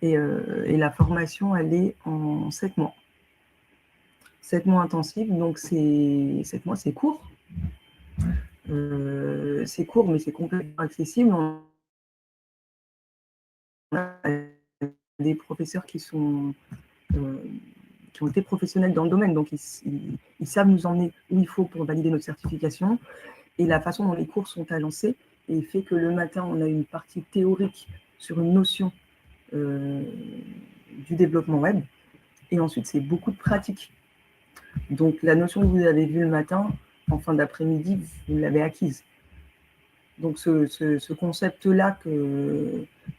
Et la formation, elle est en 7 mois. 7 mois intensifs, donc 7 mois, c'est court. C'est court, mais c'est complètement accessible. On a des professeurs qui ont été professionnels dans le domaine, donc ils savent nous emmener où il faut pour valider notre certification. Et la façon dont les cours sont agencés et fait que le matin, on a une partie théorique sur une notion du développement web. Et ensuite, c'est beaucoup de pratique. Donc, la notion que vous avez vue le matin, en fin d'après-midi, vous l'avez acquise. Donc, ce concept-là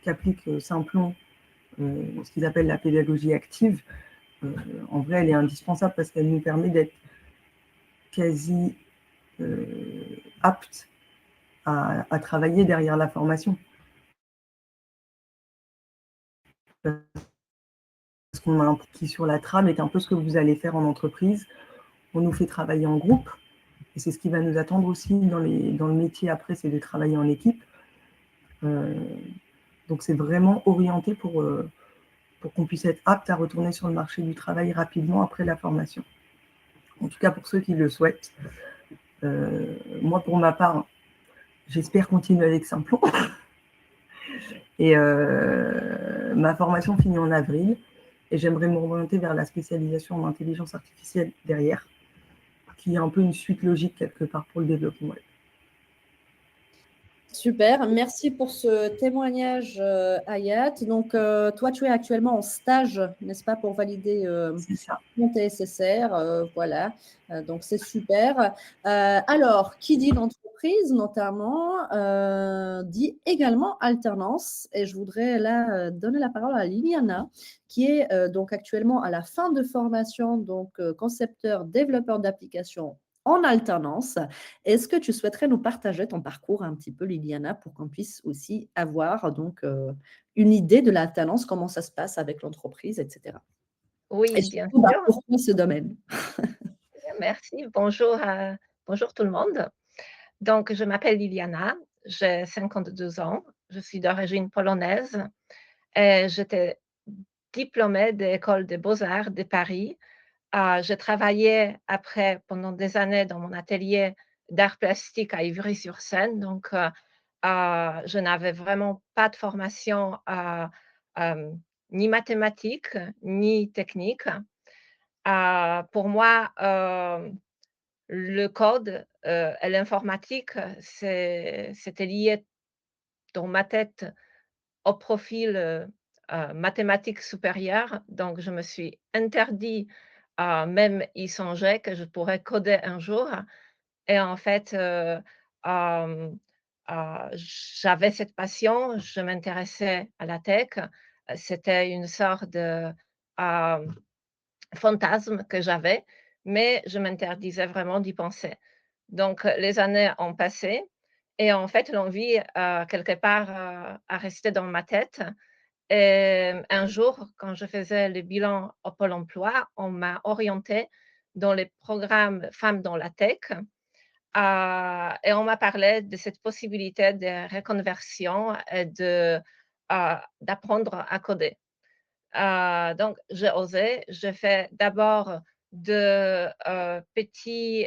qu'applique Simplon, ce qu'ils appellent la pédagogie active, en vrai, elle est indispensable parce qu'elle nous permet d'être quasi aptes à travailler derrière la formation. Parce qu'on a un qui sur la trame est un peu ce que vous allez faire en entreprise. On nous fait travailler en groupe, et c'est ce qui va nous attendre aussi dans le métier après, c'est de travailler en équipe. Donc c'est vraiment orienté pour qu'on puisse être apte à retourner sur le marché du travail rapidement après la formation. En tout cas pour ceux qui le souhaitent. Moi pour ma part, j'espère continuer avec Simplon. Et ma formation finit en avril. Et j'aimerais m'orienter vers la spécialisation en intelligence artificielle derrière, qui est un peu une suite logique quelque part pour le développement web. Super, merci pour ce témoignage, Hayat. Donc, toi, tu es actuellement en stage, n'est-ce pas, pour valider ton TSSR, voilà, donc c'est super. Alors, qui dit l'entreprise, notamment, dit également alternance. Et je voudrais là donner la parole à Liliana, qui est donc actuellement à la fin de formation, donc concepteur, développeur d'applications en alternance. Est-ce que tu souhaiterais nous partager ton parcours un petit peu, Liliana, pour qu'on puisse aussi avoir donc une idée de l'alternance, comment ça se passe avec l'entreprise, etc. Oui, Et bien surtout, sûr. pourquoi ce domaine? Merci. Bonjour, bonjour tout le monde. Donc, je m'appelle Liliana, j'ai 52 ans, je suis d'origine polonaise et j'étais diplômée de l'École des Beaux-Arts de Paris. J'ai travaillé après pendant des années dans mon atelier d'art plastique à Ivry-sur-Seine. Donc, je n'avais vraiment pas de formation ni mathématique ni technique. Pour moi, le code et l'informatique, c'était lié dans ma tête au profil mathématique supérieur. Donc, je me suis interdit à même y songer que je pourrais coder un jour. Et en fait, j'avais cette passion, je m'intéressais à la tech. C'était une sorte de fantasme que j'avais, mais je m'interdisais vraiment d'y penser. Donc, les années ont passé et en fait, l'envie, quelque part, a resté dans ma tête. Et un jour, quand je faisais le bilan au Pôle emploi, on m'a orientée dans les programmes Femmes dans la tech, et on m'a parlé de cette possibilité de reconversion et d'apprendre à coder. Donc j'ai osé, j'ai fait d'abord de, petits,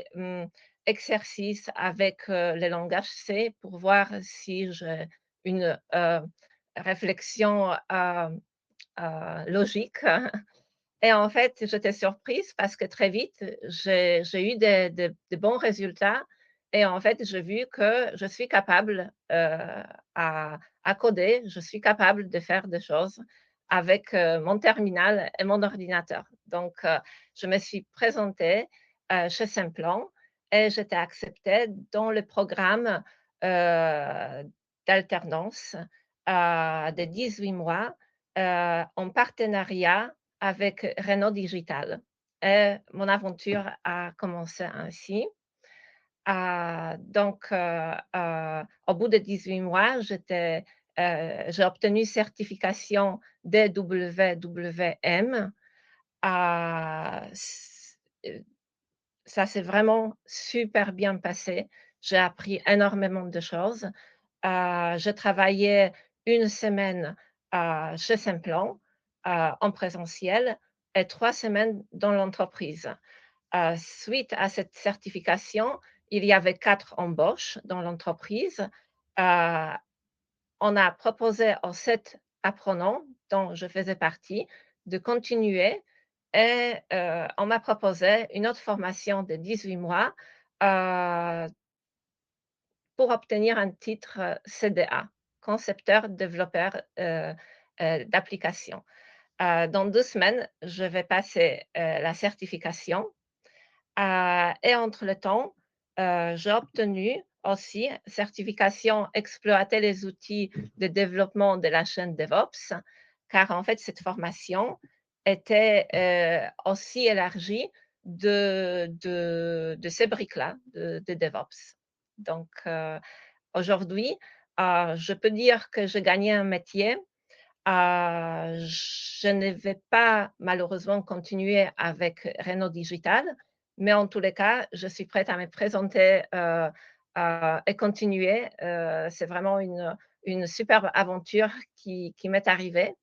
exercices avec, le langage C pour voir si j'ai une, réflexion, logique. Et en fait, j'étais surprise parce que très vite, j'ai eu des bons résultats et en fait, j'ai vu que je suis capable, à coder, je suis capable de faire des choses avec, mon terminal et mon ordinateur. Donc, je me suis présentée, chez Simplon et j'étais acceptée dans le programme, d'alternance, de 18 mois, en partenariat avec Renault Digital et mon aventure a commencé ainsi. Donc, au bout de 18 mois, j'ai obtenu certification DWWM. S Ça s'est vraiment super bien passé. J'ai appris énormément de choses. je travaillais une semaine chez Simplon en présentiel et 3 semaines dans l'entreprise. Suite à cette certification, il y avait 4 embauches dans l'entreprise. On a proposé aux 7 apprenants dont je faisais partie de continuer et on m'a proposé une autre formation de 18 mois pour obtenir un titre CDA, concepteur développeur d'application. Dans 2 semaines, je vais passer la certification et entre le temps, j'ai obtenu aussi certification exploiter les outils de développement de la chaîne DevOps, car en fait, cette formation était aussi élargie de ces briques-là de DevOps. Donc, aujourd'hui, je peux dire que je gagnais un métier. Je ne vais pas malheureusement continuer avec Renault Digital, mais en tous les cas, je suis prête à me présenter et continuer. C'est vraiment une superbe aventure qui m'est arrivée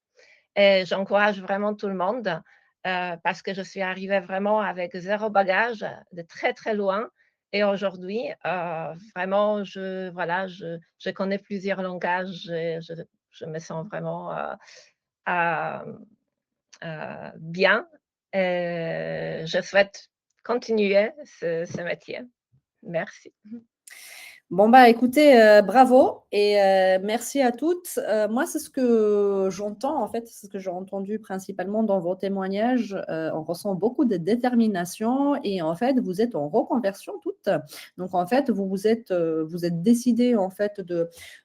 et j'encourage vraiment tout le monde parce que je suis arrivée vraiment avec 0 bagage, de très, très loin. Et aujourd'hui, vraiment, je connais plusieurs langages et je me sens vraiment bien. Et je souhaite continuer ce métier. Merci. Bon, bah écoutez, bravo et merci à toutes. Moi, c'est ce que j'entends, en fait, c'est ce que j'ai entendu principalement dans vos témoignages. On ressent beaucoup de détermination et en fait, vous êtes en reconversion toutes. Donc, en fait, vous êtes décidé en fait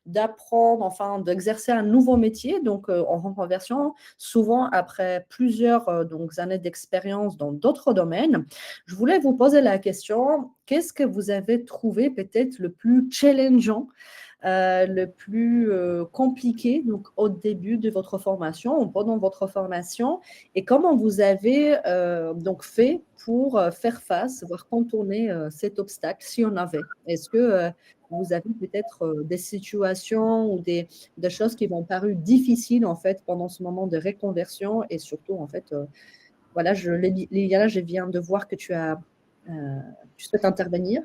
d'apprendre, enfin, d'exercer un nouveau métier, donc en reconversion, souvent après plusieurs donc, années d'expérience dans d'autres domaines. Je voulais vous poser la question, qu'est-ce que vous avez trouvé peut-être le plus challengeant, le plus compliqué donc, au début de votre formation ou pendant votre formation et comment vous avez donc fait pour faire face, voire contourner cet obstacle si on avait. Est-ce que vous avez peut-être des situations ou des choses qui vont paru difficiles en fait pendant ce moment de reconversion et surtout en fait voilà, Liliana, je viens de voir que tu souhaites intervenir.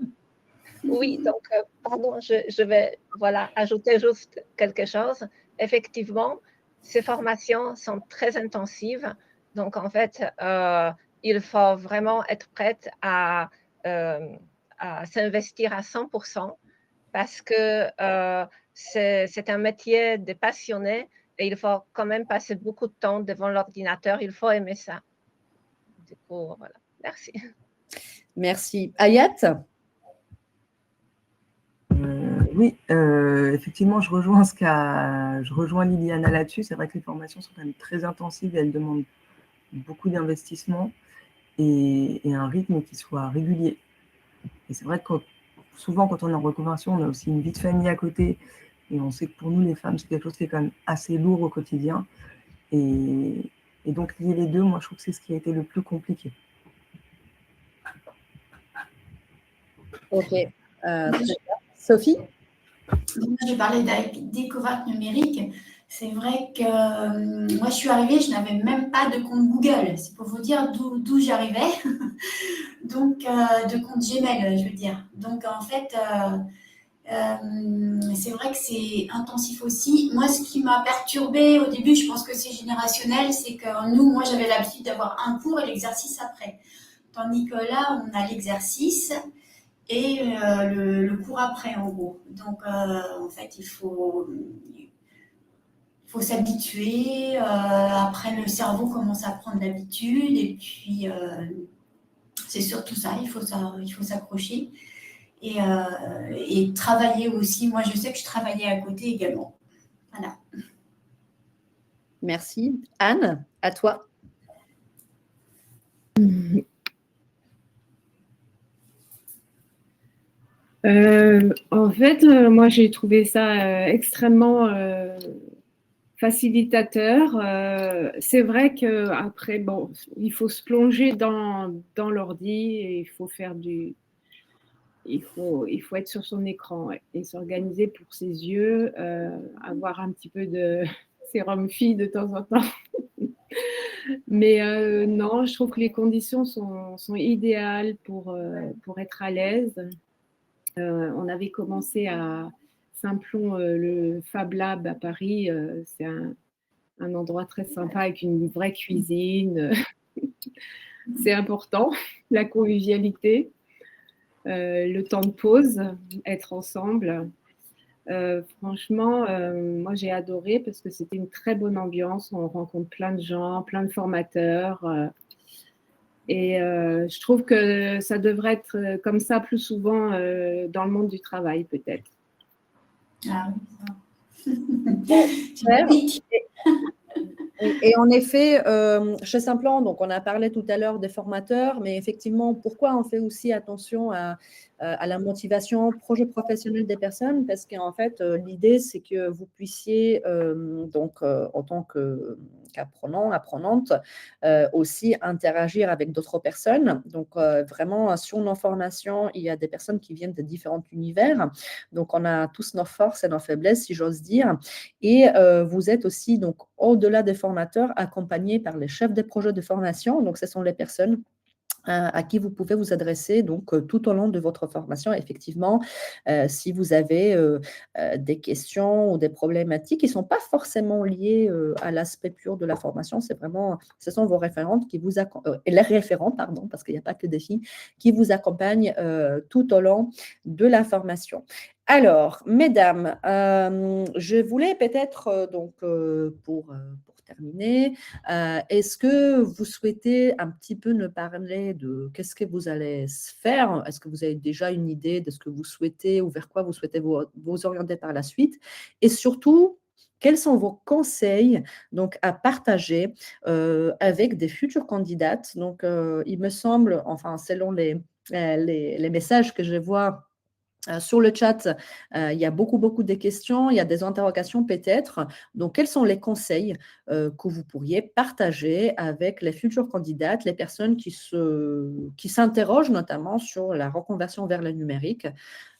Oui, donc, pardon, je vais ajouter juste quelque chose. Effectivement, ces formations sont très intensives. Donc, en fait, il faut vraiment être prête à s'investir à 100% parce que c'est un métier de passionné et il faut quand même passer beaucoup de temps devant l'ordinateur. Il faut aimer ça. Du coup, voilà. Merci. Merci. Ayat? Oui, effectivement, je rejoins Liliana là-dessus. C'est vrai que les formations sont quand même très intensives et elles demandent beaucoup d'investissement et un rythme qui soit régulier. Et c'est vrai que souvent, quand on est en reconversion, on a aussi une vie de famille à côté et on sait que pour nous, les femmes, c'est quelque chose qui est quand même assez lourd au quotidien. Et donc, lier les deux, moi, je trouve que c'est ce qui a été le plus compliqué. Ok. Sophie? Moi, j'ai parlé de découverte numérique. C'est vrai que moi, je suis arrivée, je n'avais même pas de compte Google. C'est pour vous dire d'où j'arrivais. Donc, de compte Gmail, je veux dire. Donc, en fait, c'est vrai que c'est intensif aussi. Moi, ce qui m'a perturbée au début, je pense que c'est générationnel, c'est que moi, j'avais l'habitude d'avoir un cours et l'exercice après. Tandis que là, on a l'exercice et le cours après, en gros. Donc, en fait, il faut s'habituer. Après, le cerveau commence à prendre l'habitude. Et puis, c'est surtout ça, il faut s'accrocher. Et travailler aussi. Moi, je sais que je travaillais à côté également. Voilà. Merci. Anne, à toi. En fait, moi, j'ai trouvé ça extrêmement facilitateur. C'est vrai qu'après, bon, il faut se plonger dans l'ordi et il faut faire il faut être sur son écran et s'organiser pour ses yeux, avoir un petit peu de sérum phi de temps en temps. Mais non, je trouve que les conditions sont idéales pour être à l'aise. On avait commencé à Simplon, le Fab Lab à Paris. C'est un endroit très sympa avec une vraie cuisine. C'est important, la convivialité, le temps de pause, être ensemble. Franchement, moi j'ai adoré parce que c'était une très bonne ambiance. On rencontre plein de gens, plein de formateurs. Et je trouve que ça devrait être comme ça plus souvent dans le monde du travail, peut-être. Ah oui. Et en effet, chez Simplon, donc on a parlé tout à l'heure des formateurs, mais effectivement, pourquoi on fait aussi attention à la motivation projet professionnel des personnes? Parce qu'en fait, l'idée, c'est que vous puissiez, en tant qu'apprenant, apprenante, aussi interagir avec d'autres personnes. Donc, vraiment, sur nos formations, il y a des personnes qui viennent de différents univers. Donc, on a tous nos forces et nos faiblesses, si j'ose dire. Et vous êtes aussi, donc, au-delà des formateurs, accompagnés par les chefs des projets de formation. Donc, ce sont les personnes à qui vous pouvez vous adresser donc tout au long de votre formation. Effectivement, si vous avez des questions ou des problématiques qui ne sont pas forcément liées à l'aspect pur de la formation, ce sont vos référentes qui vous les référents, pardon, parce qu'il n'y a pas que des filles, qui vous accompagnent tout au long de la formation. Alors, mesdames, je voulais peut-être, pour terminer, est-ce que vous souhaitez un petit peu nous parler de qu'est-ce que vous allez faire? Est-ce que vous avez déjà une idée de ce que vous souhaitez ou vers quoi vous souhaitez vous orienter par la suite? Et surtout, quels sont vos conseils donc, à partager avec des futures candidates? Donc, il me semble, enfin, selon les messages que je vois sur le chat, il y a beaucoup de questions, il y a des interrogations peut-être. Donc, quels sont les conseils que vous pourriez partager avec les futures candidates, les personnes qui s'interrogent notamment sur la reconversion vers le numérique?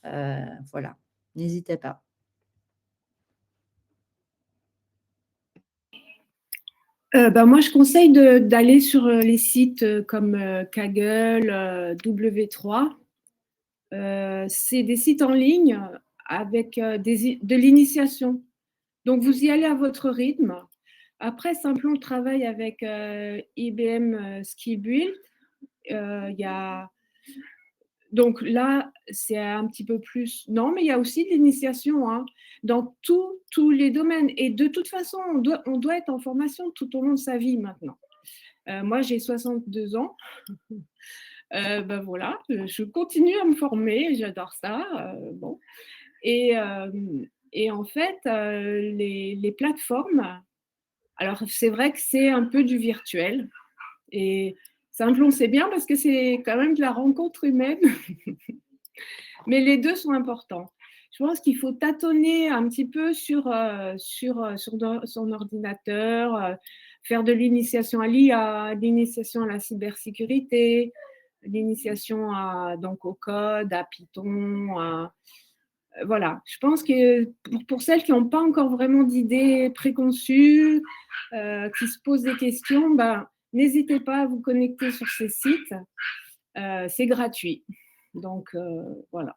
Voilà, n'hésitez pas. Moi, je conseille d'aller sur les sites comme Kaggle, W3. C'est des sites en ligne avec de l'initiation. Donc, vous y allez à votre rythme. Après, Simplon travaille avec IBM Skill Build. Donc là, c'est un petit peu plus… Non, mais il y a aussi de l'initiation dans tous les domaines. Et de toute façon, on doit être en formation tout au long de sa vie maintenant. Moi, j'ai 62 ans. Voilà, je continue à me former, j'adore ça. Bon. Et en fait, les plateformes, alors c'est vrai que c'est un peu du virtuel. Et Simplon, c'est bien parce que c'est quand même de la rencontre humaine. Mais les deux sont importants. Je pense qu'il faut tâtonner un petit peu sur son ordinateur, faire de l'initiation à l'IA, l'initiation à la cybersécurité, l'initiation donc au code, à Python. Voilà, je pense que pour celles qui n'ont pas encore vraiment d'idées préconçues, qui se posent des questions, n'hésitez pas à vous connecter sur ces sites. C'est gratuit. Donc, voilà.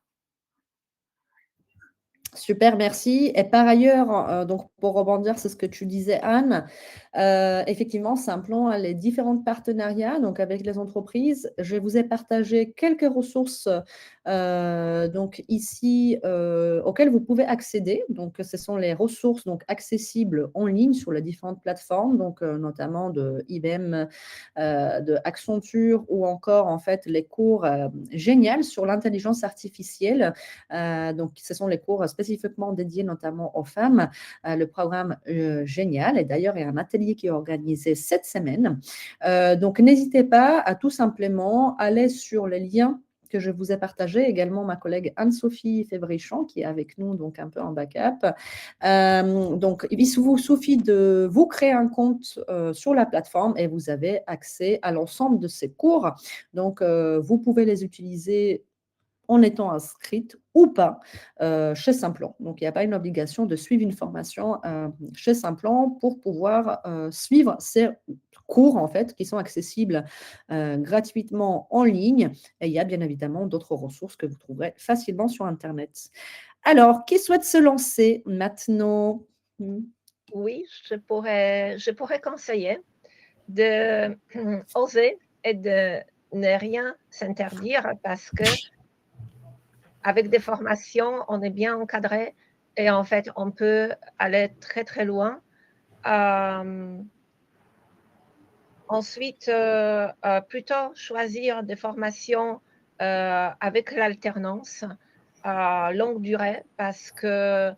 Super, merci. Et par ailleurs, donc pour rebondir sur ce que tu disais, Anne, effectivement, Simplon a les différents partenariats donc avec les entreprises. Je vous ai partagé quelques ressources donc ici auxquelles vous pouvez accéder. Donc, ce sont les ressources donc accessibles en ligne sur les différentes plateformes, donc notamment de IBM, de Accenture ou encore en fait les cours géniaux sur l'intelligence artificielle. Donc, ce sont les cours spécifiquement dédiés notamment aux femmes. Le programme génial. Et d'ailleurs, il y a un atelier qui est organisé cette semaine. Donc, n'hésitez pas à tout simplement aller sur les liens que je vous ai partagé, également ma collègue Anne-Sophie Févrichon, qui est avec nous, donc un peu en backup. Donc, il vous suffit de vous créer un compte sur la plateforme et vous avez accès à l'ensemble de ces cours. Donc, vous pouvez les utiliser en étant inscrite ou pas chez Simplon. Donc, il n'y a pas une obligation de suivre une formation chez Simplon pour pouvoir suivre ces cours en fait qui sont accessibles gratuitement en ligne. Et il y a bien évidemment d'autres ressources que vous trouverez facilement sur Internet. Alors, qui souhaite se lancer maintenant? Oui, je pourrais conseiller de oser et de ne rien s'interdire parce que avec des formations, on est bien encadré et en fait, on peut aller très, très loin. Ensuite, plutôt choisir des formations avec l'alternance longue durée parce que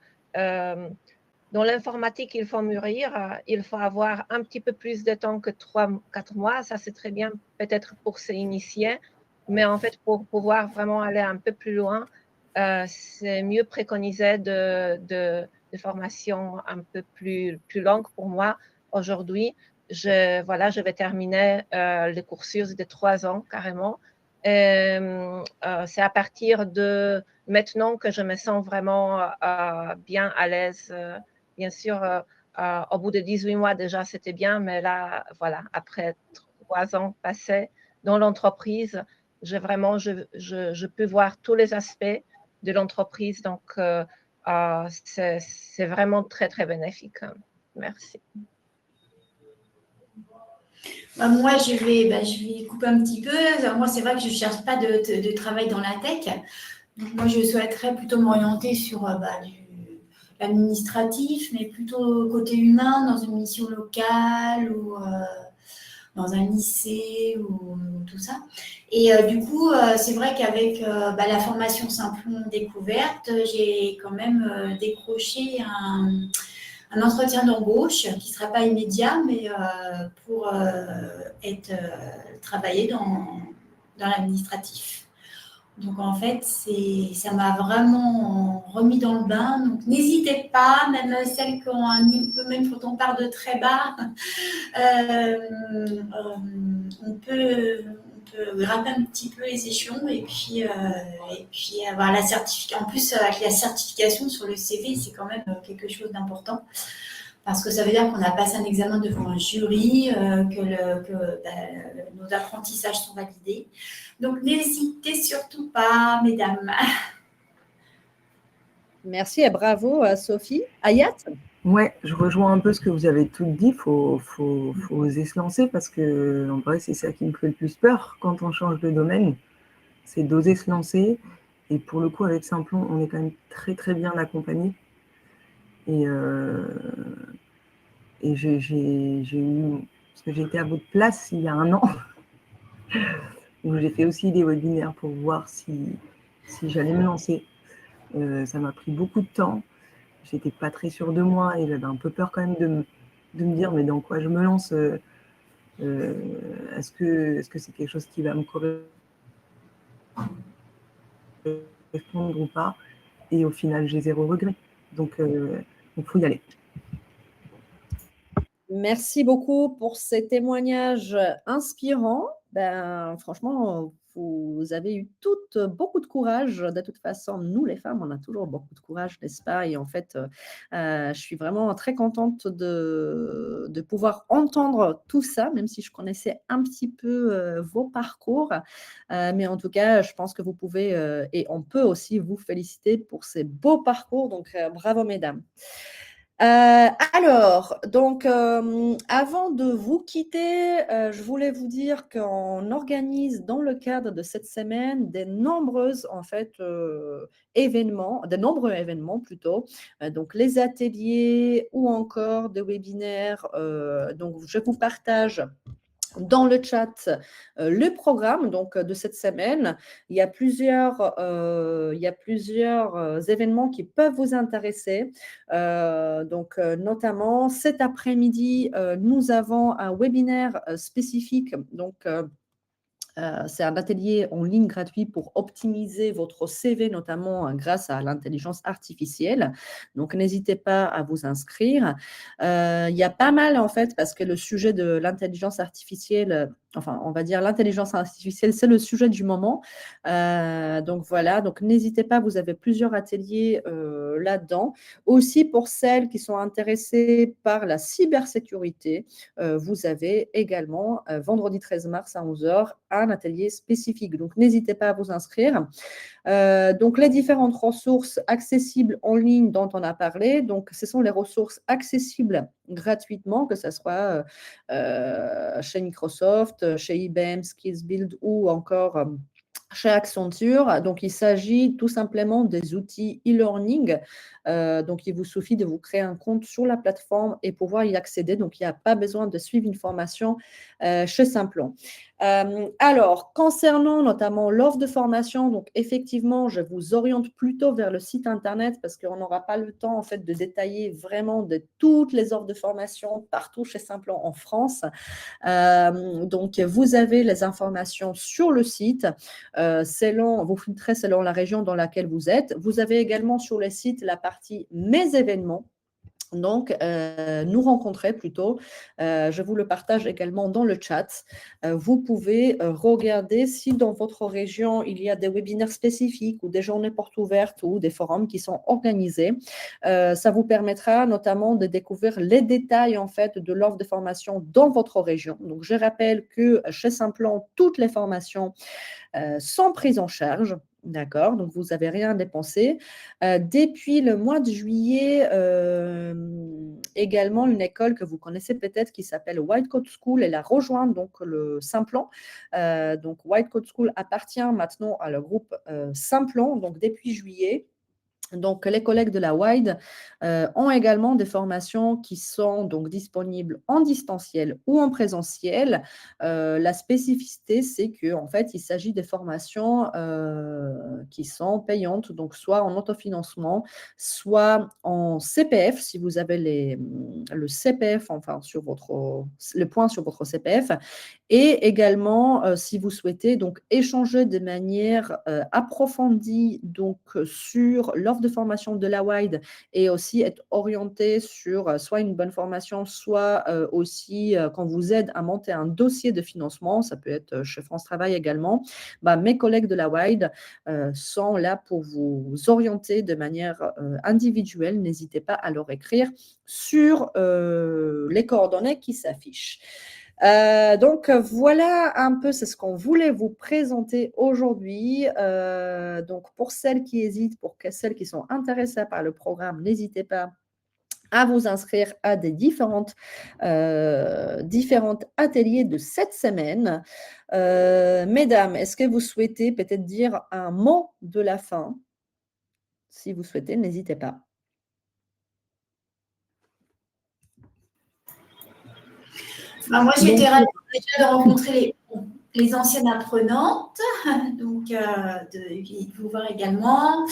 dans l'informatique, il faut mûrir, il faut avoir un petit peu plus de temps que 3-4 mois. Ça, c'est très bien peut-être pour s'initier, mais en fait, pour pouvoir vraiment aller un peu plus loin, c'est mieux préconiser de formations un peu plus longues pour moi. Aujourd'hui, je vais terminer le cursus de 3 ans carrément. C'est à partir de maintenant que je me sens vraiment bien à l'aise. Bien sûr, au bout de 18 mois déjà, c'était bien, mais là, voilà, après 3 ans passés dans l'entreprise, je peux voir tous les aspects de l'entreprise. Donc, c'est vraiment très, très bénéfique. Merci. Moi, je vais couper un petit peu. Moi, c'est vrai que je ne cherche pas de travail dans la tech. Donc, moi, je souhaiterais plutôt m'orienter sur l'administratif, mais plutôt côté humain, dans une mission locale ou dans un lycée ou tout ça. Et du coup, c'est vrai qu'avec la formation Simplon Découverte, j'ai quand même décroché un entretien d'embauche qui ne sera pas immédiat, mais pour travailler dans l'administratif. Donc, en fait, ça m'a vraiment remis dans le bain. Donc, n'hésitez pas, même celles qui ont un niveau, même quand on part de très bas, on peut grimper un petit peu les échelons et puis avoir la certification. En plus, avec la certification sur le CV, c'est quand même quelque chose d'important. Parce que ça veut dire qu'on a passé un examen devant un jury, nos apprentissages sont validés. Donc, n'hésitez surtout pas, mesdames. Merci et bravo à Sophie. Ayat? Ouais, je rejoins un peu ce que vous avez tout dit. Faut oser se lancer parce que, en vrai, c'est ça qui me fait le plus peur quand on change de domaine. C'est d'oser se lancer. Et pour le coup, avec Simplon, on est quand même très, très bien accompagné. Et j'ai eu, parce que j'étais à votre place il y a 1 an, où j'ai fait aussi des webinaires pour voir si j'allais me lancer. Ça m'a pris beaucoup de temps. J'étais pas très sûre de moi et j'avais un peu peur quand même de me dire mais dans quoi je me lance, est-ce que c'est quelque chose qui va me correspondre ou pas? Et au final, j'ai 0 regret. Donc, faut y aller. Merci beaucoup pour ces témoignages inspirants. Franchement, vous avez eu beaucoup de courage. De toute façon, nous, les femmes, on a toujours beaucoup de courage, n'est-ce pas? Et en fait, je suis vraiment très contente de pouvoir entendre tout ça, même si je connaissais un petit peu vos parcours. Mais en tout cas, je pense que vous pouvez et on peut aussi vous féliciter pour ces beaux parcours. Donc, bravo, mesdames. Alors, donc, avant de vous quitter, je voulais vous dire qu'on organise dans le cadre de cette semaine de nombreux événements plutôt, donc les ateliers ou encore des webinaires. Donc, je vous partage dans le chat le programme donc, de cette semaine. Il y a plusieurs événements qui peuvent vous intéresser. Notamment, cet après-midi, nous avons un webinaire spécifique. Donc, c'est un atelier en ligne gratuit pour optimiser votre CV, notamment grâce à l'intelligence artificielle. Donc, n'hésitez pas à vous inscrire. Il y a pas mal, en fait, parce que le sujet de l'intelligence artificielle enfin, on va dire l'intelligence artificielle, c'est le sujet du moment. Donc voilà, donc n'hésitez pas, vous avez plusieurs ateliers là-dedans. Aussi pour celles qui sont intéressées par la cybersécurité, vous avez également vendredi 13 mars à 11 h un atelier spécifique. Donc n'hésitez pas à vous inscrire. Donc, les différentes ressources accessibles en ligne dont on a parlé, donc ce sont les ressources accessibles gratuitement, que ce soit chez Microsoft, chez IBM, SkillsBuild ou encore chez Accenture. Donc, il s'agit tout simplement des outils e-learning. Donc, il vous suffit de vous créer un compte sur la plateforme et pouvoir y accéder. Donc, il n'y a pas besoin de suivre une formation chez Simplon. Alors, concernant notamment l'offre de formation, donc effectivement, je vous oriente plutôt vers le site internet parce qu'on n'aura pas le temps en fait de détailler vraiment de toutes les offres de formation partout chez Simplon en France. Donc, vous avez les informations sur le site, vous filtrez selon la région dans laquelle vous êtes. Vous avez également sur le site la partie Mes événements. Donc, nous rencontrer plutôt. Je vous le partage également dans le chat. Vous pouvez regarder si dans votre région, il y a des webinaires spécifiques ou des journées portes ouvertes ou des forums qui sont organisés. Ça vous permettra notamment de découvrir les détails en fait de l'offre de formation dans votre région. Donc, je rappelle que chez Simplon, toutes les formations sont prises en charge. D'accord, donc vous n'avez rien dépensé. Depuis le mois de juillet, également une école que vous connaissez peut-être qui s'appelle White Coat School, elle a rejoint donc le Simplon. Donc White Coat School appartient maintenant à le groupe Simplon, donc depuis juillet. Donc, les collègues de la WIDE ont également des formations qui sont donc disponibles en distanciel ou en présentiel. La spécificité, c'est qu'en fait, il s'agit des formations qui sont payantes, donc soit en autofinancement, soit en CPF, si vous avez le CPF, enfin, le point sur votre CPF, et également, si vous souhaitez donc échanger de manière approfondie donc, sur l'offre de formation de la WIDE et aussi être orienté sur soit une bonne formation, soit aussi qu'on vous aide à monter un dossier de financement, ça peut être chez France Travail également, mes collègues de la WIDE sont là pour vous orienter de manière individuelle. N'hésitez pas à leur écrire sur les coordonnées qui s'affichent. Donc, voilà un peu, c'est ce qu'on voulait vous présenter aujourd'hui. Donc, pour celles qui hésitent, pour celles qui sont intéressées par le programme, n'hésitez pas à vous inscrire à des différentes ateliers de cette semaine. Mesdames, est-ce que vous souhaitez peut-être dire un mot de la fin? Si vous souhaitez, n'hésitez pas. Moi, j'étais ravie déjà de rencontrer les anciennes apprenantes, donc de vous voir également,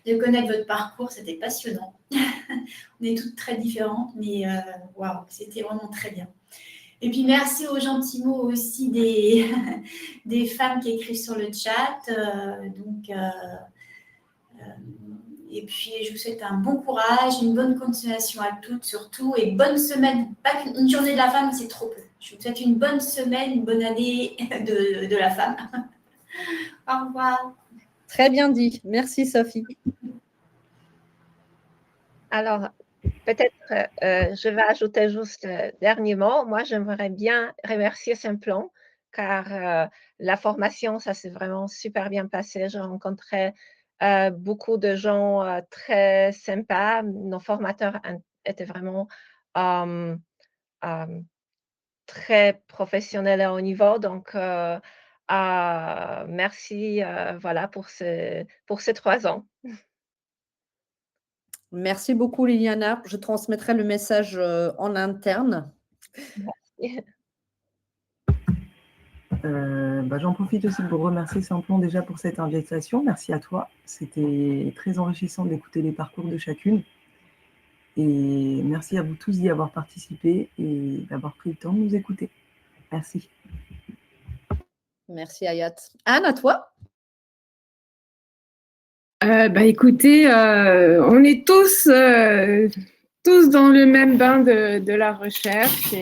de connaître votre parcours, c'était passionnant. On est toutes très différentes, mais waouh, c'était vraiment très bien. Et puis, merci aux gentils mots aussi des femmes qui écrivent sur le chat. Et puis, je vous souhaite un bon courage, une bonne continuation à toutes surtout, et bonne semaine. Pas qu'une journée de la femme, c'est trop peu. Je vous souhaite une bonne semaine, une bonne année de la femme. Au revoir. Très bien dit. Merci, Sophie. Alors, peut-être je vais ajouter juste dernier mot. Moi, j'aimerais bien remercier Simplon car la formation, ça s'est vraiment super bien passé. J'ai rencontré beaucoup de gens très sympas. Nos formateurs étaient vraiment très professionnels et à haut niveau. Donc, merci voilà, pour ces 3 ans. Merci beaucoup, Liliana. Je transmettrai le message en interne. Merci. J'en profite aussi pour remercier Simplon déjà pour cette invitation. Merci à toi. C'était très enrichissant d'écouter les parcours de chacune. Et merci à vous tous d'y avoir participé et d'avoir pris le temps de nous écouter. Merci. Merci, Ayat. Anne, à toi. Écoutez, on est tous dans le même bain de la recherche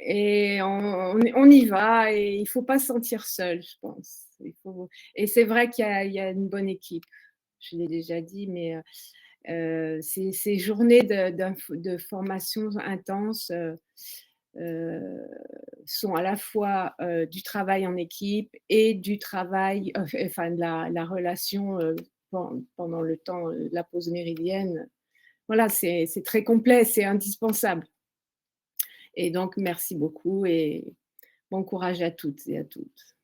Et on y va, et il ne faut pas se sentir seul, je pense. Et c'est vrai qu'il y a une bonne équipe, je l'ai déjà dit, mais ces journées de formation intense sont à la fois du travail en équipe et du travail, enfin de la relation pendant le temps de la pause méridienne. Voilà, c'est très complet, c'est indispensable. Et donc, merci beaucoup et bon courage à toutes et à toutes.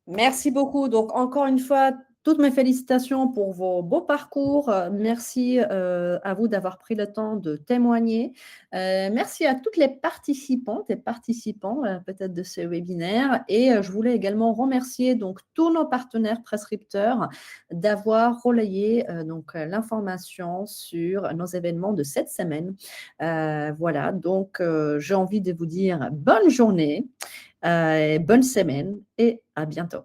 Merci beaucoup. Donc, encore une fois, toutes mes félicitations pour vos beaux parcours. Merci à vous d'avoir pris le temps de témoigner. Merci à toutes les participantes et participants peut-être de ce webinaire. Et je voulais également remercier donc tous nos partenaires prescripteurs d'avoir relayé l'information sur nos événements de cette semaine. Voilà, donc j'ai envie de vous dire bonne journée, bonne semaine et à bientôt.